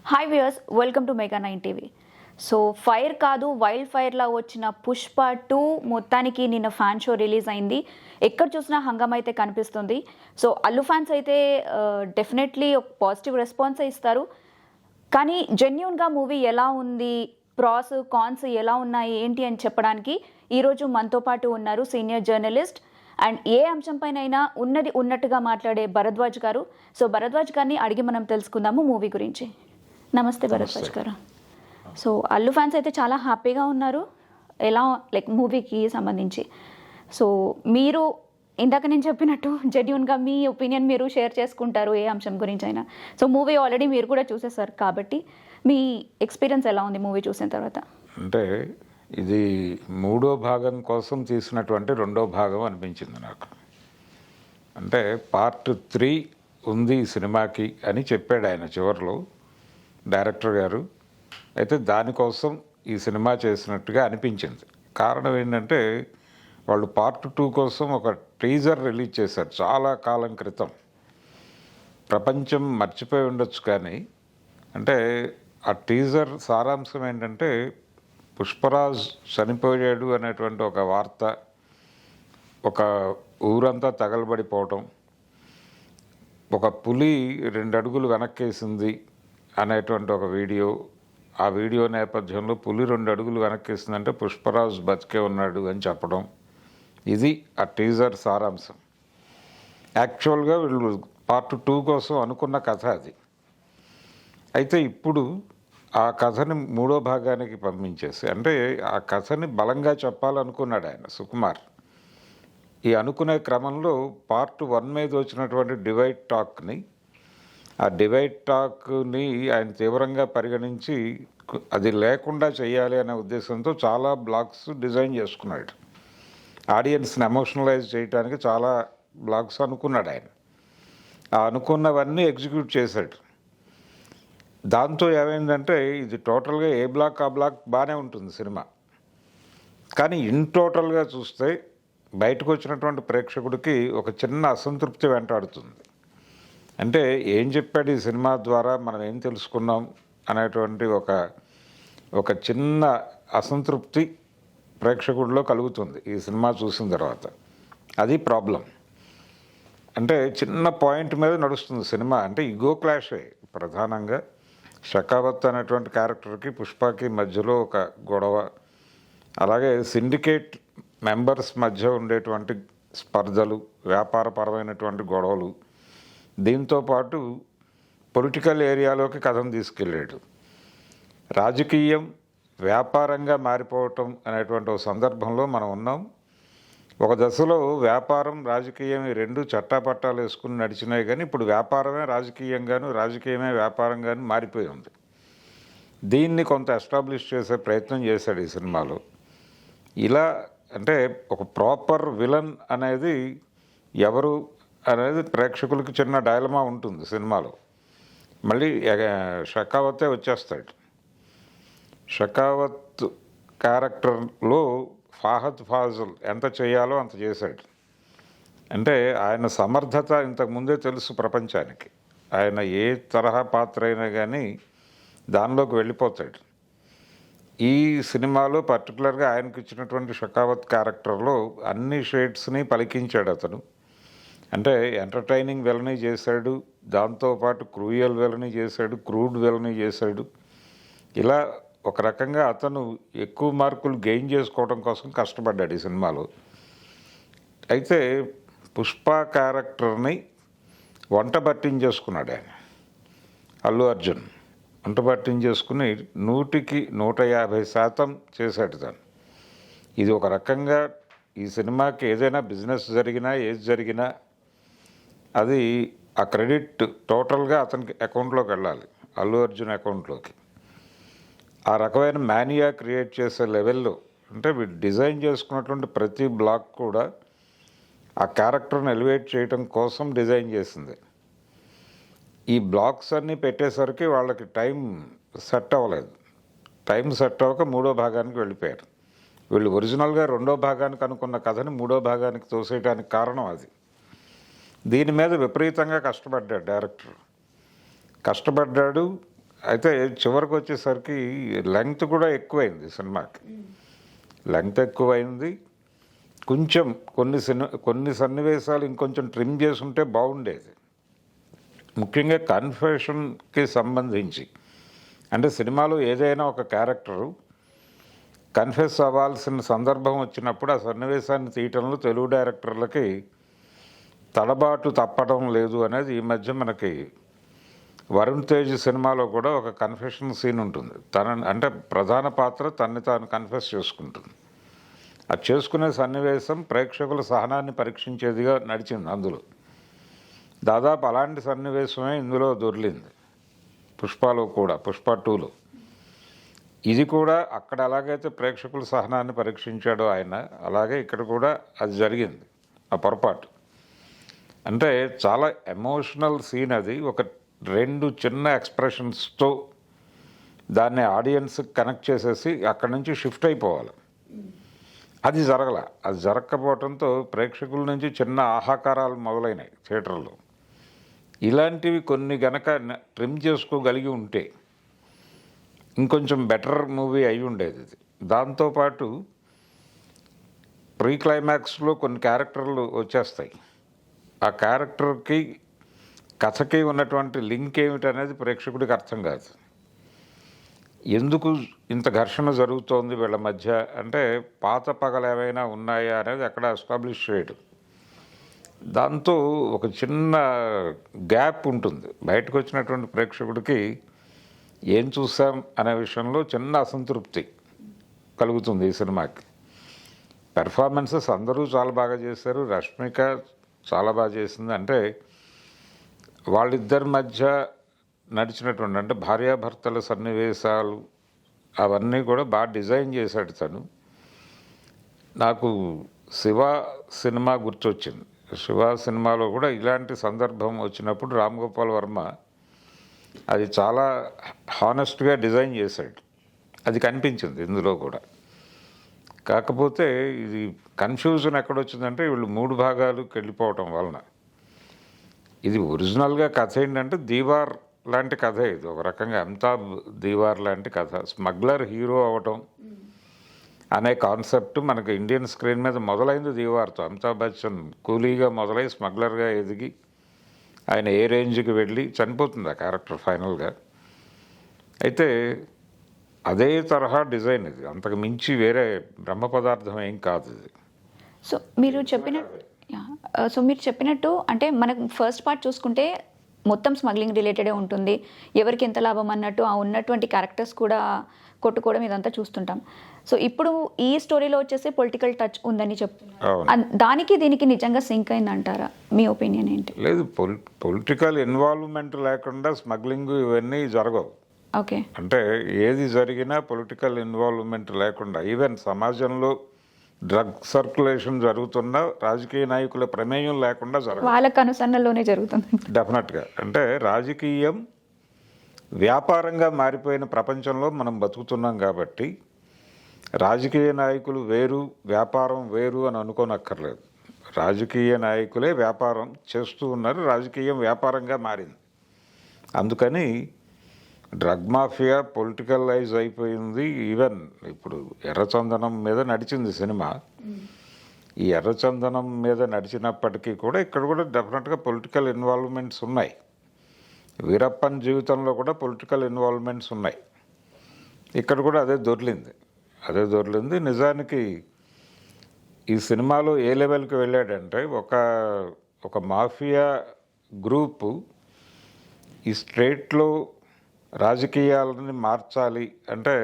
Hi viewers, welcome to mega 9 TV. So fire కాదు wild ఫైర్లా వచ్చిన పుష్ప 2 మొత్తానికి నిన్న ఫ్యాన్ షో రిలీజ్ అయింది. ఎక్కడ చూసినా హంగామా అయితే కనిపిస్తుంది. సో అల్లు ఫ్యాన్స్ అయితే డెఫినెట్లీ ఒక పాజిటివ్ రెస్పాన్స్ ఇస్తారు. కానీ జెన్యూన్గా మూవీ ఎలా ఉంది, ప్రాస్ కాన్స్ ఎలా ఉన్నాయి ఏంటి అని చెప్పడానికి ఈరోజు మనతో పాటు ఉన్నారు సీనియర్ జర్నలిస్ట్ అండ్ ఏ అంశంపైనైనా ఉన్నది ఉన్నట్టుగా మాట్లాడే భరద్వాజ్ గారు. సో భరద్వాజ్ గారిని అడిగి మనం తెలుసుకుందాము మూవీ గురించి. నమస్తే భరద్వాజ్ గారు. సో అల్లు ఫ్యాన్స్ అయితే చాలా హ్యాపీగా ఉన్నారు ఎలా లైక్ మూవీకి సంబంధించి. సో మీరు ఇందాక నేను చెప్పినట్టు జెన్యూన్గా మీ ఒపీనియన్ మీరు షేర్ చేసుకుంటారు ఏ అంశం గురించి అయినా. సో మూవీ ఆల్రెడీ మీరు కూడా చూసేసారు కాబట్టి మీ ఎక్స్పీరియన్స్ ఎలా ఉంది మూవీ చూసిన తర్వాత? అంటే ఇది మూడో భాగం కోసం తీసినటువంటి రెండో భాగం అనిపించింది నాకు. అంటే పార్ట్ 3 ఉంది ఈ సినిమాకి అని చెప్పాడు ఆయన చివరిలో డైరెక్టర్ గారు. అయితే దానికోసం ఈ సినిమా చేసినట్టుగా అనిపించింది. కారణం ఏంటంటే వాళ్ళు పార్ట్ 2 కోసం ఒక టీజర్ రిలీజ్ చేశారు చాలా కాలం క్రితం. ప్రపంచం మర్చిపోయి ఉండొచ్చు కానీ అంటే ఆ టీజర్ సారాంశం ఏంటంటే పుష్పరాజ్ చనిపోయాడు అనేటువంటి ఒక వార్త, ఒక ఊరంతా తగలబడిపోవటం, ఒక పులి 2 అడుగులు వెనక్కేసింది అనేటువంటి ఒక వీడియో. ఆ వీడియో నేపథ్యంలో పులి 2 అడుగులు వెనక్కేసిందంటే పుష్పరాజ్ బతికే ఉన్నాడు అని చెప్పడం. ఇది ఆ టీజర్ సారాంశం. యాక్చువల్గా వీళ్ళు పార్ట్ 2 కోసం అనుకున్న కథ అది. అయితే ఇప్పుడు ఆ కథని మూడో భాగానికి పంపించేసి అంటే ఆ కథని బలంగా చెప్పాలనుకున్నాడు ఆయన సుకుమార్. ఈ అనుకునే క్రమంలో పార్ట్ 1 మీద వచ్చినటువంటి డివైడ్ టాక్ని, ఆ డివైడ్ టాక్ని ఆయన తీవ్రంగా పరిగణించి అది లేకుండా చేయాలి అనే ఉద్దేశంతో చాలా బ్లాగ్స్ డిజైన్ చేసుకున్నాడు. ఆడియన్స్ని ఎమోషనలైజ్ చేయడానికి చాలా బ్లాగ్స్ అనుకున్నాడు ఆయన. ఆ అనుకున్నవన్నీ ఎగ్జిక్యూట్ చేశాడు. దాంతో ఏమైందంటే ఇది టోటల్గా ఏ బ్లాక్ ఆ బ్లాక్ బాగానే ఉంటుంది సినిమా. కానీ ఇన్ టోటల్గా చూస్తే బయటకు వచ్చినటువంటి ప్రేక్షకుడికి ఒక చిన్న అసంతృప్తి వెంటాడుతుంది. అంటే ఏం చెప్పాడు ఈ సినిమా ద్వారా, మనం ఏం తెలుసుకున్నాం అనేటువంటి ఒక చిన్న అసంతృప్తి ప్రేక్షకుడిలో కలుగుతుంది ఈ సినిమా చూసిన తర్వాత. అది ప్రాబ్లం. అంటే చిన్న పాయింట్ మీద నడుస్తుంది సినిమా. అంటే ఈగో క్లాషే ప్రధానంగా. షకావత్ అనేటువంటి క్యారెక్టర్కి పుష్పకి మధ్యలో ఒక గొడవ, అలాగే సిండికేట్ మెంబర్స్ మధ్య ఉండేటువంటి స్పర్ధలు, వ్యాపారపరమైనటువంటి గొడవలు, దీంతోపాటు పొలిటికల్ ఏరియాలోకి కథను తీసుకెళ్ళాడు. రాజకీయం వ్యాపారంగా మారిపోవటం అనేటువంటి ఒక సందర్భంలో మనం ఉన్నాం. ఒక దశలో వ్యాపారం రాజకీయం ఈ రెండు చట్టాపట్టాలు వేసుకుని నడిచినాయి, కానీ ఇప్పుడు వ్యాపారమే రాజకీయంగాను, రాజకీయమే వ్యాపారంగాను మారిపోయి ఉంది. దీన్ని కొంత ఎస్టాబ్లిష్ చేసే ప్రయత్నం చేశాడు ఈ సినిమాలో. ఇలా అంటే ఒక ప్రాపర్ విలన్ అనేది ఎవరు అనేది ప్రేక్షకులకి చిన్న డైలమా ఉంటుంది సినిమాలో. మళ్ళీ షకావతే వచ్చేస్తాడు. షకావత్ క్యారెక్టర్లో ఫాహద్ ఫాజిల్ ఎంత చేయాలో అంత చేశాడు. అంటే ఆయన సమర్థత ఇంతకుముందే తెలుసు ప్రపంచానికి. ఆయన ఏ తరహా పాత్ర అయినా కానీ దానిలోకి వెళ్ళిపోతాడు. ఈ సినిమాలో పర్టికులర్గా ఆయనకు ఇచ్చినటువంటి షకావత్ క్యారెక్టర్లో అన్ని షేడ్స్ని పలికించాడు అతను. అంటే ఎంటర్టైనింగ్ విలని చేశాడు, దాంతోపాటు క్రూయల్ విలని చేశాడు, క్రూడ్ విలని చేశాడు. ఇలా ఒక రకంగా అతను ఎక్కువ మార్కులు గెయిన్ చేసుకోవడం కోసం కష్టపడ్డాడు ఈ సినిమాలో. అయితే పుష్ప క్యారెక్టర్ని వంట పట్టించేసుకున్నాడు ఆయన, అల్లు అర్జున్. వంట పట్టించేసుకుని 100కి 150% చేశాడు తను. ఇది ఒక రకంగా ఈ సినిమాకి ఏదైనా బిజినెస్ జరిగినా ఏది జరిగినా అది ఆ క్రెడిట్ టోటల్గా అతనికి అకౌంట్లోకి వెళ్ళాలి, అల్లు అర్జున్ అకౌంట్లోకి. ఆ రకమైన మేనియా క్రియేట్ చేసే లెవెల్లో అంటే వీళ్ళు డిజైన్ చేసుకున్నటువంటి ప్రతి బ్లాక్ కూడా ఆ క్యారెక్టర్ని ఎలివేట్ చేయడం కోసం డిజైన్ చేసింది. ఈ బ్లాక్స్ అన్నీ పెట్టేసరికి వాళ్ళకి టైం సెట్ అవ్వలేదు. టైం సెట్ అవ్వక మూడో భాగానికి వెళ్ళిపోయారు. వీళ్ళు ఒరిజినల్గా రెండో భాగానికి అనుకున్న కథని మూడో భాగానికి తోసేయడానికి కారణం అది. దీని మీద విపరీతంగా కష్టపడ్డాడు డైరెక్టర్. కష్టపడ్డాడు, అయితే చివరికి వచ్చేసరికి లెంగ్త్ కూడా ఎక్కువైంది సినిమాకి. లెంగ్త్ ఎక్కువైంది. కొంచెం కొన్ని సన్నివేశాలు ఇంకొంచెం ట్రిమ్ చేసుంటే బాగుండేది. ముఖ్యంగా కన్ఫెషన్కి సంబంధించి, అంటే సినిమాలో ఏదైనా ఒక క్యారెక్టరు కన్ఫెస్ అవ్వాల్సిన సందర్భం వచ్చినప్పుడు ఆ సన్నివేశాన్ని తీయటంలో తెలుగు డైరెక్టర్లకి తడబాటు తప్పడం లేదు అనేది ఈ మధ్య మనకి వరుణ్ తేజ్ సినిమాలో కూడా ఒక కన్ఫెషన్ సీన్ ఉంటుంది. అంటే ప్రధాన పాత్ర తన్ని తాను కన్ఫెస్ చేసుకుంటుంది. అది చేసుకునే సన్నివేశం ప్రేక్షకుల సహనాన్ని పరీక్షించేదిగా నడిచింది. అందులో దాదాపు అలాంటి సన్నివేశమే ఇందులో దొర్లింది. పుష్పలో కూడా, పుష్ప 2లో ఇది కూడా అక్కడ ఎలాగైతే ప్రేక్షకుల సహనాన్ని పరీక్షించాడో ఆయన, అలాగే ఇక్కడ కూడా అది జరిగింది. ఆ పొరపాటు అంటే చాలా ఎమోషనల్ సీన్ అది. ఒక 2 చిన్న ఎక్స్ప్రెషన్స్తో దాన్ని ఆడియన్స్కి కనెక్ట్ చేసేసి అక్కడి నుంచి షిఫ్ట్ అయిపోవాలి. అది జరగల. అది జరగకపోవడంతో ప్రేక్షకుల నుంచి చిన్న ఆహాకారాలు మొదలైనాయి థియేటర్లో. ఇలాంటివి కొన్ని గనక ట్రిమ్ చేసుకోగలిగి ఉంటే ఇంకొంచెం బెటర్ మూవీ అయి ఉండేది ఇది. దాంతోపాటు ప్రీ క్లైమాక్స్లో కొన్ని క్యారెక్టర్లు వచ్చేస్తాయి. ఆ క్యారెక్టర్కి కథకి ఉన్నటువంటి లింక్ ఏమిటనేది ప్రేక్షకుడికి అర్థం కాదు. ఎందుకు ఇంత ఘర్షణ జరుగుతోంది వీళ్ళ మధ్య అంటే పాత పగలు ఏమైనా ఉన్నాయా అనేది అక్కడ ఎస్టాబ్లిష్ చేయడం. దాంతో ఒక చిన్న గ్యాప్ ఉంటుంది. బయటకు వచ్చినటువంటి ప్రేక్షకుడికి ఏం చూసాం అనే విషయంలో చిన్న అసంతృప్తి కలుగుతుంది ఈ సినిమాకి. పెర్ఫార్మెన్సెస్ అందరూ చాలా బాగా చేశారు. రష్మిక చాలా బాగా చేసింది. అంటే వాళ్ళిద్దరి మధ్య నడిచినటువంటి, అంటే భార్యాభర్తల సన్నివేశాలు అవన్నీ కూడా బాగా డిజైన్ చేశాడు తను. నాకు శివ సినిమా గుర్తొచ్చింది. శివ సినిమాలో కూడా ఇలాంటి సందర్భం వచ్చినప్పుడు రామ్ గోపాల్ వర్మ అది చాలా హానెస్ట్గా డిజైన్ చేశాడు. అది కనిపించింది ఇందులో కూడా. కాకపోతే ఇది కన్ఫ్యూజన్ ఎక్కడొచ్చిందంటే వీళ్ళు 3 భాగాలకు వెళ్ళిపోవటం వలన. ఇది ఒరిజినల్గా కథ ఏంటంటే దీవార్ లాంటి కథే. ఇది ఒక రకంగా అమితాబ్ దీవార్ లాంటి కథ. స్మగ్లర్ హీరో అవటం అనే కాన్సెప్ట్ మనకు ఇండియన్ స్క్రీన్ మీద మొదలైంది దీవార్తో. అమితాబ్ బచ్చన్ కూలీగా మొదలై స్మగ్లర్గా ఎదిగి ఆయన ఏ రేంజ్కి వెళ్ళి చనిపోతుంది ఆ క్యారెక్టర్ ఫైనల్గా. అయితే అదే తరహా డిజైన్ ఇది. అంతకు మించి వేరే బ్రహ్మ పదార్థం ఏం కాదు ఇది. సో మీరు చెప్పినట్టు అంటే మనకు ఫస్ట్ పార్ట్ చూసుకుంటే మొత్తం స్మగ్లింగ్ రిలేటెడే ఉంటుంది. ఎవరికి ఎంత లాభం అన్నట్టు ఆ ఉన్నటువంటి క్యారెక్టర్స్ కూడా కొట్టుకోవడం ఇదంతా చూస్తుంటాం. సో ఇప్పుడు ఈ స్టోరీలో వచ్చేసి పొలిటికల్ టచ్ ఉందని చెప్తున్నారు. దానికి దీనికి నిజంగా సింక్ అయిందంటారా? మీ ఒపీనియన్ ఏంటి? లేదు, పొలిటికల్ ఇన్వాల్వ్మెంట్ లేకుండా స్మగ్లింగ్ ఇవన్నీ జరగవు. ఓకే. అంటే ఏది జరిగినా పొలిటికల్ ఇన్వాల్వ్మెంట్ లేకుండా, ఈవెన్ సమాజంలో డ్రగ్ సర్క్యులేషన్ జరుగుతున్న రాజకీయ నాయకుల ప్రమేయం లేకుండా జరగదు. వాళ్ళకు అనుసరణలోనే జరుగుతుంది డెఫినెట్గా. అంటే రాజకీయం వ్యాపారంగా మారిపోయిన ప్రపంచంలో మనం బతుకుతున్నాం కాబట్టి రాజకీయ నాయకులు వేరు, వ్యాపారం వేరు అని అనుకోనక్కర్లేదు. రాజకీయ నాయకులే వ్యాపారం చేస్తూ ఉన్నారు. రాజకీయం వ్యాపారంగా మారింది. అందుకని డ్రగ్ మాఫియా పొలిటికలైజ్ అయిపోయింది. ఈవెన్ ఇప్పుడు ఎర్రచందనం మీద నడిచింది సినిమా. ఈ ఎర్రచందనం మీద నడిచినప్పటికీ కూడా ఇక్కడ కూడా డెఫినెట్గా పొలిటికల్ ఇన్వాల్వ్మెంట్స్ ఉన్నాయి. వీరప్పన్ జీవితంలో కూడా పొలిటికల్ ఇన్వాల్వ్మెంట్స్ ఉన్నాయి. ఇక్కడ కూడా అదే దొర్లింది. నిజానికి ఈ సినిమాలో ఏ లెవెల్కి వెళ్ళాడంటే ఒక మాఫియా గ్రూపు ఈ స్టేట్లో రాజకీయాలని మార్చాలి అంటే,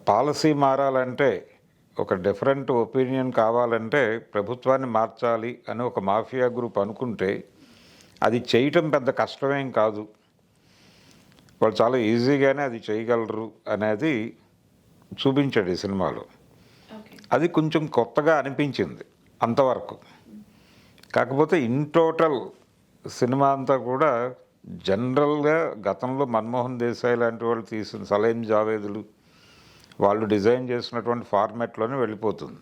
పాలసీ మారాలంటే, ఒక డిఫరెంట్ ఒపీనియన్ కావాలంటే ప్రభుత్వాన్ని మార్చాలి అని ఒక మాఫియా గ్రూప్ అనుకుంటే అది చేయటం పెద్ద కష్టమేం కాదు. వాళ్ళు చాలా ఈజీగానే అది చేయగలరు అనేది చూపించాడు ఈ సినిమాలో. అది కొంచెం కొత్తగా అనిపించింది అంతవరకు. కాకపోతే ఇన్ టోటల్ సినిమా అంతా కూడా జనరల్గా గతంలో మన్మోహన్ దేశాయ్ లాంటి వాళ్ళు తీసిన సలీం జావేదులు వాళ్ళు డిజైన్ చేసినటువంటి ఫార్మాట్లోనే వెళ్ళిపోతుంది.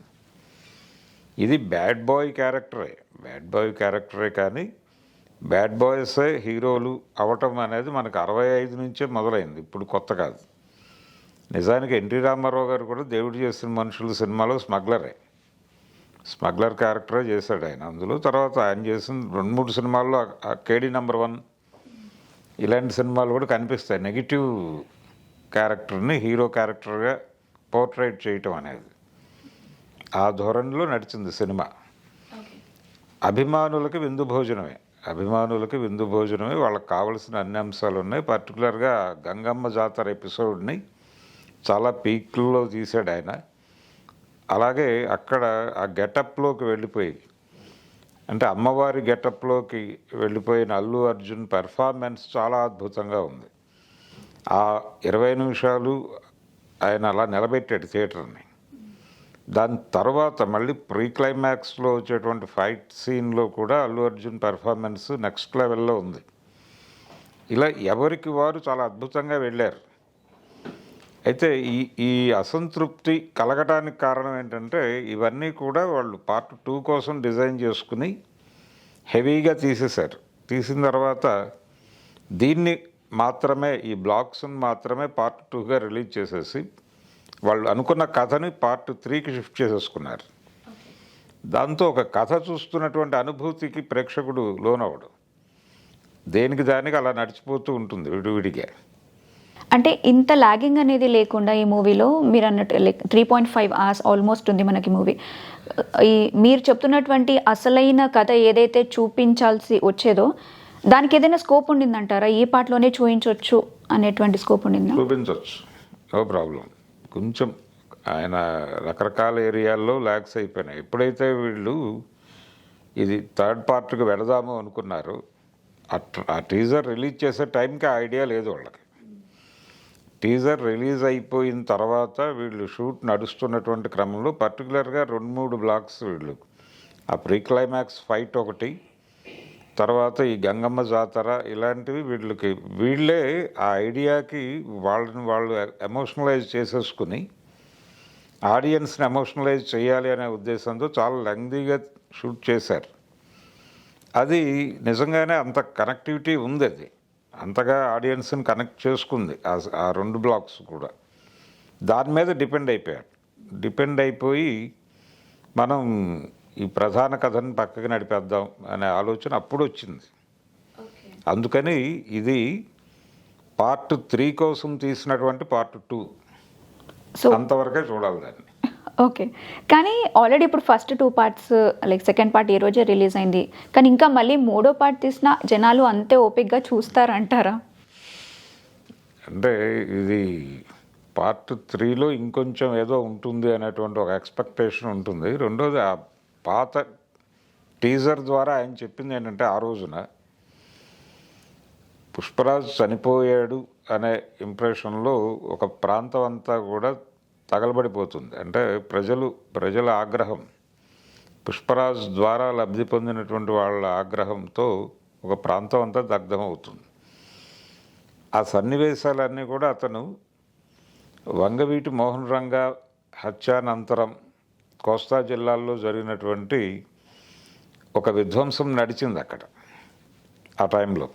ఇది బ్యాడ్ బాయ్ క్యారెక్టరే కానీ బ్యాడ్ బాయ్సే హీరోలు అవటం అనేది మనకు 65 నుంచే మొదలైంది, ఇప్పుడు కొత్త కాదు. నిజానికి ఎన్టీ రామారావు గారు కూడా దేవుడు చేసిన మనుషులు సినిమాలో స్మగ్లర్ క్యారెక్టరే చేశాడు ఆయన అందులో. తర్వాత ఆయన చేసిన 2-3 సినిమాల్లో కేడీ నెంబర్ 1 ఇలాంటి సినిమాలు కూడా కనిపిస్తాయి. నెగిటివ్ క్యారెక్టర్ని హీరో క్యారెక్టర్గా పోర్ట్రేట్ చేయటం అనేది ఆ ధోరణిలో నడిచింది సినిమా. అభిమానులకి విందు భోజనమే వాళ్ళకి కావలసిన అన్ని అంశాలు ఉన్నాయి. పర్టికులర్గా గంగమ్మ జాతర ఎపిసోడ్ని చాలా పీక్లో తీశాడు ఆయన. అలాగే అక్కడ ఆ గెటప్లోకి వెళ్ళిపోయి, అంటే అమ్మవారి గెటప్లోకి వెళ్ళిపోయిన అల్లు అర్జున్ పెర్ఫార్మెన్స్ చాలా అద్భుతంగా ఉంది. ఆ 20 నిమిషాలు ఆయన అలా నిలబెట్టాడు థియేటర్ని. దాని తర్వాత మళ్ళీ ప్రీ క్లైమాక్స్లో వచ్చేటువంటి ఫైట్ సీన్లో కూడా అల్లు అర్జున్ పెర్ఫార్మెన్స్ నెక్స్ట్ లెవెల్లో ఉంది. ఇలా ఎవరికి వారు చాలా అద్భుతంగా వెళ్ళారు. అయితే ఈ అసంతృప్తి కలగటానికి కారణం ఏంటంటే ఇవన్నీ కూడా వాళ్ళు పార్ట్ 2 కోసం డిజైన్ చేసుకుని హెవీగా తీసేశారు. తీసిన తర్వాత దీన్ని మాత్రమే, ఈ బ్లాక్స్ని మాత్రమే పార్ట్ 2గా రిలీజ్ చేసేసి వాళ్ళు అనుకున్న కథని పార్ట్ 3కి షిఫ్ట్ చేసేసుకున్నారు. దాంతో ఒక కథ చూస్తున్నటువంటి అనుభూతికి ప్రేక్షకుడు లోనవడు. దేనికి దానికి అలా నడిచిపోతూ ఉంటుంది విడివిడిగా. అంటే ఇంత లాగింగ్ అనేది లేకుండా ఈ మూవీలో మీరు అన్నట్టు లైక్ 3.5 hours ఆల్మోస్ట్ ఉంది మనకి మూవీ. ఈ మీరు చెప్తున్నటువంటి అసలైన కథ ఏదైతే చూపించాల్సి వచ్చేదో దానికి ఏదైనా స్కోప్ ఉండిందంటారా? ఈ పాటలోనే చూపించవచ్చు అనేటువంటి స్కోప్ ఉండిందా? చూపించవచ్చు, నో ప్రాబ్లం. కొంచెం ఆయన రకరకాల ఏరియాల్లో ల్యాగ్స్ అయిపోయినాయి. ఎప్పుడైతే వీళ్ళు ఇది థర్డ్ పార్ట్కి వెళదాము అనుకున్నారు, ఆ టీజర్ రిలీజ్ చేసే టైంకి ఆ ఐడియా లేదు వాళ్ళకి. టీజర్ రిలీజ్ అయిపోయిన తర్వాత వీళ్ళు షూట్ నడుస్తున్నటువంటి క్రమంలో పర్టికులర్గా 2-3 బ్లాక్స్ వీళ్ళు ఆ ప్రీ క్లైమాక్స్ ఫైట్ ఒకటి, తర్వాత ఈ గంగమ్మ జాతర, ఇలాంటివి వీళ్ళే ఆ ఐడియాకి వాళ్ళు ఎమోషనలైజ్ చేసేసుకుని ఆడియన్స్ని ఎమోషనలైజ్ చేయాలి అనే ఉద్దేశంతో చాలా లెంగ్దీగా షూట్ చేశారు. అది నిజంగానే అంత కనెక్టివిటీ ఉంది, అది అంతగా ఆడియన్స్ని కనెక్ట్ చేసుకుంది ఆ 2 బ్లాక్స్ కూడా. దాని మీద డిపెండ్ అయిపోయి మనం ఈ ప్రధాన కథని పక్కకి నడిపేద్దాం అనే ఆలోచన అప్పుడు వచ్చింది. అందుకని ఇది పార్ట్ 3 కోసం తీసినటువంటి పార్ట్ 2, అంతవరకే చూడాలి దాన్ని. ఓకే, కానీ ఆల్రెడీ ఇప్పుడు first 2 parts like second part ఈ రోజే రిలీజ్ అయింది, కానీ ఇంకా మళ్ళీ 3వ పార్ట్ తీసిన జనాలు అంతే ఓపిక్గా చూస్తారంటారా? అంటే ఇది పార్ట్ 3లో ఇంకొంచెం ఏదో ఉంటుంది అనేటువంటి ఒక ఎక్స్పెక్టేషన్ ఉంటుంది. రెండోది ఆ పాత టీజర్ ద్వారా ఆయన చెప్పింది ఏంటంటే, ఆ రోజున పుష్పరాజ్ చనిపోయాడు అనే ఇంప్రెషన్లో ఒక ప్రాంతం అంతా కూడా తగలబడిపోతుంది. అంటే ప్రజల ఆగ్రహం, పుష్పరాజ్ ద్వారా లబ్ధి పొందినటువంటి వాళ్ళ ఆగ్రహంతో ఒక ప్రాంతం అంతా దగ్ధమవుతుంది. ఆ సన్నివేశాలన్నీ కూడా అతను వంగవీటి మోహన్ రంగా హత్యానంతరం కోస్తా జిల్లాల్లో జరిగినటువంటి ఒక విధ్వంసం నడిచింది అక్కడ ఆ టైంలో.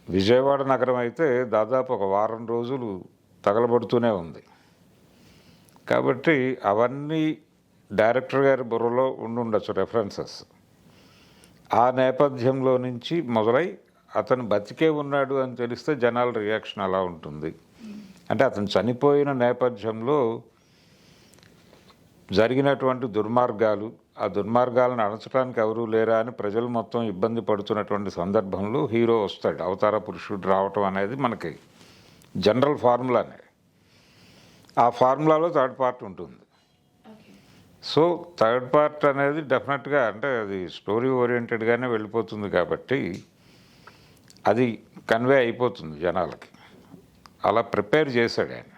విజయవాడ నగరం అయితే దాదాపు ఒక వారం రోజులు తగలబడుతూనే ఉంది. కాబట్టి అవన్నీ డైరెక్టర్ గారి బుర్రలో ఉండుండొచ్చు రెఫరెన్సెస్. ఆ నేపథ్యంలో నుంచి మొదలై అతను బతికే ఉన్నాడు అని తెలిస్తే జనాల రియాక్షన్ అలా ఉంటుంది. అంటే అతను చనిపోయిన నేపథ్యంలో జరిగినటువంటి దుర్మార్గాలు, ఆ దుర్మార్గాలను అణచడానికి ఎవరూ లేరా అని ప్రజలు మొత్తం ఇబ్బంది పడుతున్నటువంటి సందర్భంలో హీరో వస్తాడు, అవతార పురుషుడు రావటం అనేది మనకి జనరల్ ఫార్ములానే. ఆ ఫార్ములాలో థర్డ్ పార్ట్ ఉంటుంది. సో థర్డ్ పార్ట్ అనేది డెఫినెట్గా, అంటే అది స్టోరీ ఓరియంటెడ్గానే వెళ్ళిపోతుంది కాబట్టి అది కన్వే అయిపోతుంది జనాలకి. అలా ప్రిపేర్ చేశాడు ఆయన.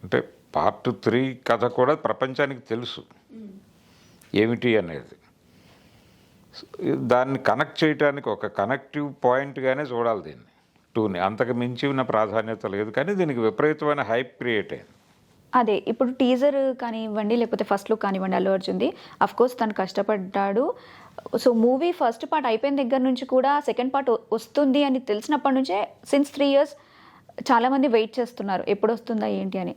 అంటే పార్ట్ 3 కథ కూడా ప్రపంచానికి తెలుసు ఏమిటి అనేది. దాన్ని కనెక్ట్ చేయడానికి ఒక కనెక్టివ్ పాయింట్గానే చూడాలి దీన్ని 2ని. అంతకు మించి ఉన్న ప్రాధాన్యత లేదు, కానీ దీనికి విపరీతమైన హైప్ క్రియేట్ అయింది. అదే ఇప్పుడు టీజర్ కానివ్వండి, లేకపోతే ఫస్ట్ లుక్ కానివ్వండి, అల్లు అర్జున్ది, అఫ్ కోర్స్ తను కష్టపడ్డాడు, సో మూవీ ఫస్ట్ పార్ట్ అయిపోయిన దగ్గర నుంచి కూడా సెకండ్ పార్ట్ వస్తుంది అని తెలిసినప్పటి నుంచే సిన్స్ 3 ఇయర్స్ చాలామంది వెయిట్ చేస్తున్నారు ఎప్పుడు వస్తుందా ఏంటి అని.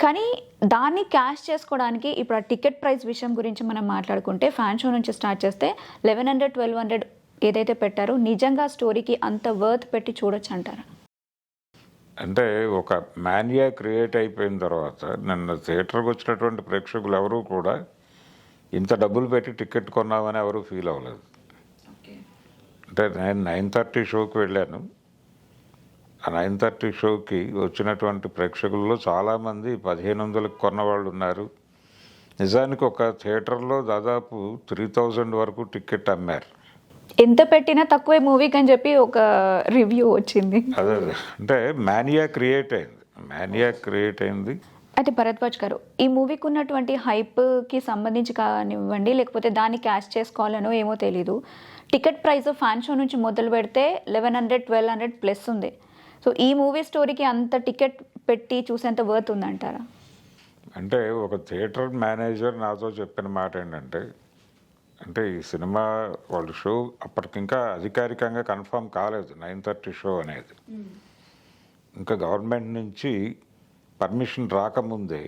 కానీ దాన్ని క్యాష్ చేసుకోవడానికి ఇప్పుడు ఆ టికెట్ ప్రైస్ విషయం గురించి మనం మాట్లాడుకుంటే ఫ్యాన్ షో నుంచి స్టార్ట్ చేస్తే 1100 1200 ఏదైతే పెట్టారో నిజంగా స్టోరీకి అంత వర్త్ పెట్టి చూడొచ్చు అంటారా? అంటే ఒక మానియా క్రియేట్ అయిపోయిన తర్వాత నిన్న థియేటర్కి వచ్చినటువంటి ప్రేక్షకులు ఎవరూ కూడా ఇంత డబ్బులు పెట్టి టికెట్ కొన్నామని ఎవరు ఫీల్ అవ్వలేదు. అంటే నేను 9:30 షోకి వెళ్ళాను. ఆ 9:30 షోకి వచ్చినటువంటి ప్రేక్షకుల్లో చాలామంది 1500కి కొన్న వాళ్ళు ఉన్నారు. నిజానికి ఒక థియేటర్లో దాదాపు 3000 వరకు టికెట్ అమ్మారు. ఎంత పెట్టినా తక్కువే మూవీకి అని చెప్పి ఒక రివ్యూ వచ్చింది. అదే అంటే మానియా క్రియేట్ అయింది. అయితే భరద్వాజ్ గారు, ఈ మూవీకి ఉన్నటువంటి హైప్కి సంబంధించి కానివ్వండి, లేకపోతే దాన్ని క్యాష్ చేసుకోవాలనో ఏమో తెలీదు, టికెట్ ప్రైస్ ఫ్యాన్ షో నుంచి మొదలు పెడితే 1100 1200 ప్లస్ ఉంది. సో ఈ మూవీ స్టోరీకి అంత టికెట్ పెట్టి చూసేంత వర్త్ ఉందంటారా? అంటే ఒక థియేటర్ మేనేజర్ నాతో చెప్పిన మాట ఏంటంటే, అంటే ఈ సినిమా వాళ్ళు షో అప్పటికింకా అధికారికంగా కన్ఫర్మ్ కాలేదు 9:30 షో అనేది. ఇంకా గవర్నమెంట్ నుంచి పర్మిషన్ రాకముందే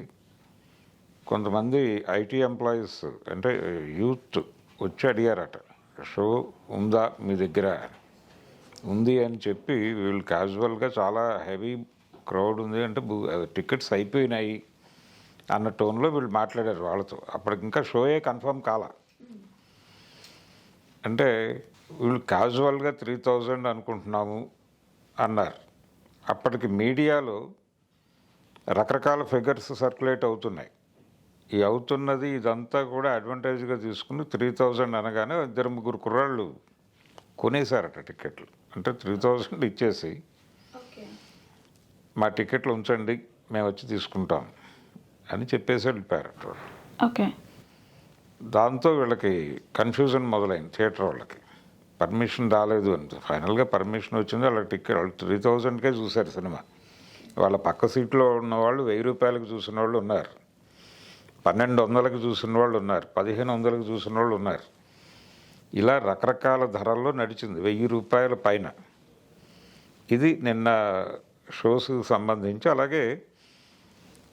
కొంతమంది ఐటీ ఎంప్లాయీస్ అంటే యూత్ వచ్చి అడిగారట, షో ఉందా మీ దగ్గర? ఉంది అని చెప్పి వీళ్ళు క్యాజువల్గా చాలా హెవీ క్రౌడ్ ఉంది అంటే టికెట్స్ అయిపోయినాయి అన్న టోన్లో వీళ్ళు మాట్లాడారు వాళ్ళతో. అప్పటికింకా షోయే కన్ఫర్మ్ కాలా. అంటే వీళ్ళు క్యాజువల్గా 3000 అనుకుంటున్నాము అన్నారు. అప్పటికి మీడియాలో రకరకాల ఫిగర్స్ సర్క్యులేట్ అవుతున్నాయి. ఈ అవుతున్నది ఇదంతా కూడా అడ్వాంటేజ్గా తీసుకుని 3000 అనగానే 2-3 కుర్రాళ్ళు కొనేశారట టికెట్లు. అంటే 3000 ఇచ్చేసి మా టికెట్లు ఉంచండి మేము వచ్చి తీసుకుంటాం అని చెప్పేసి వెళ్ళిపోయారట. ఓకే. దాంతో వీళ్ళకి కన్ఫ్యూజన్ మొదలైంది థియేటర్ వాళ్ళకి. పర్మిషన్ రాలేదు అని. ఫైనల్గా పర్మిషన్ వచ్చింది. వాళ్ళకి టికెట్ వాళ్ళు 3000కే చూశారు సినిమా. వాళ్ళ పక్క సీట్లో ఉన్న వాళ్ళు 1000 రూపాయలకు చూసిన వాళ్ళు ఉన్నారు, 1200కి చూసిన వాళ్ళు ఉన్నారు, 1500కి చూసిన వాళ్ళు ఉన్నారు. ఇలా రకరకాల ధరల్లో నడిచింది, 1000 రూపాయల పైన. ఇది నిన్న షోస్కి సంబంధించి. అలాగే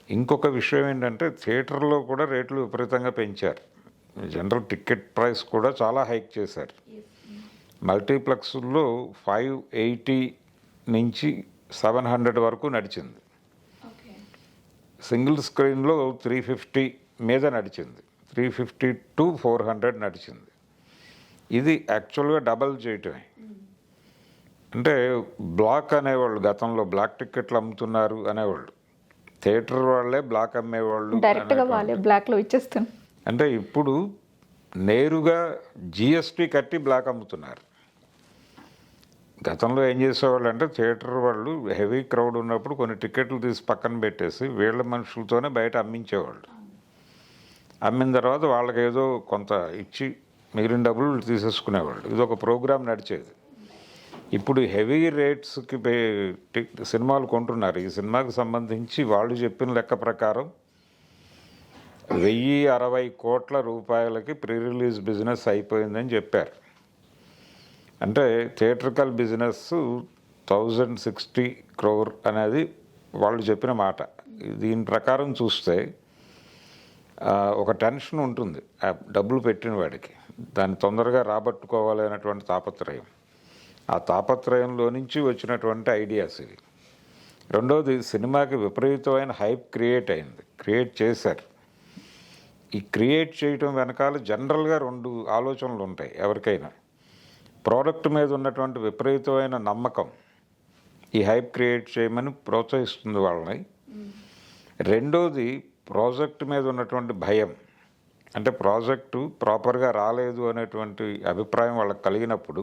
ఇంకొక విషయం ఏంటంటే థియేటర్లో కూడా రేట్లు విపరీతంగా పెంచారు. జనరల్ టికెట్ ప్రైస్ కూడా చాలా హైక్ చేశారు. మల్టీప్లెక్స్లో 580 నుంచి 700 వరకు నడిచింది. సింగిల్ స్క్రీన్లో 350 మీద నడిచింది, 350 to 400 నడిచింది. ఇది యాక్చువల్గా డబల్ చేయటమే. అంటే బ్లాక్ అనేవాళ్ళు, గతంలో బ్లాక్ టికెట్లు అమ్ముతున్నారు అనేవాళ్ళు, థియేటర్ వాళ్ళే బ్లాక్ అమ్మేవాళ్ళు, డైరెక్ట్గా వాళ్ళే బ్లాక్లో ఇచ్చేస్తాను. అంటే ఇప్పుడు నేరుగా జిఎస్టీ కట్టి బ్లాక్ అమ్ముతున్నారు. గతంలో ఏం చేసేవాళ్ళు అంటే థియేటర్ వాళ్ళు హెవీ క్రౌడ్ ఉన్నప్పుడు కొన్ని టికెట్లు తీసి పక్కన పెట్టేసి వీళ్ళ మనుషులతోనే బయట అమ్మించేవాళ్ళు. అమ్మిన తర్వాత వాళ్ళకి ఏదో కొంత ఇచ్చి మిగిలిన డబ్బులు తీసేసుకునేవాళ్ళు. ఇది ఒక ప్రోగ్రాం నడిచేది. ఇప్పుడు హెవీ రేట్స్కి సినిమాలు కొంటున్నారు. ఈ సినిమాకి సంబంధించి వాళ్ళు చెప్పిన లెక్క ప్రకారం 1060 కోట్ల రూపాయలకి ప్రీ రిలీజ్ బిజినెస్ అయిపోయిందని చెప్పారు. అంటే థియేట్రికల్ బిజినెస్ 1060 crore అనేది వాళ్ళు చెప్పిన మాట. దీని ప్రకారం చూస్తే ఒక టెన్షన్ ఉంటుంది ఆ డబ్బులు పెట్టిన వాడికి, దాన్ని తొందరగా రాబట్టుకోవాలి అనేటువంటి తాపత్రయం. ఆ తాపత్రయంలో నుంచి వచ్చినటువంటి ఐడియాస్ ఇవి. రెండవది, సినిమాకి విపరీతమైన హైప్ క్రియేట్ చేశారు. ఈ క్రియేట్ చేయటం వెనకాల జనరల్గా 2 ఆలోచనలు ఉంటాయి ఎవరికైనా. ప్రోడక్ట్ మీద ఉన్నటువంటి విపరీతమైన నమ్మకం ఈ హైప్ క్రియేట్ చేయమని ప్రోత్సహిస్తుంది వాళ్ళని. రెండోది, ప్రాజెక్ట్ మీద ఉన్నటువంటి భయం. అంటే ప్రాజెక్టు ప్రాపర్గా రాలేదు అనేటువంటి అభిప్రాయం వాళ్ళకి కలిగినప్పుడు,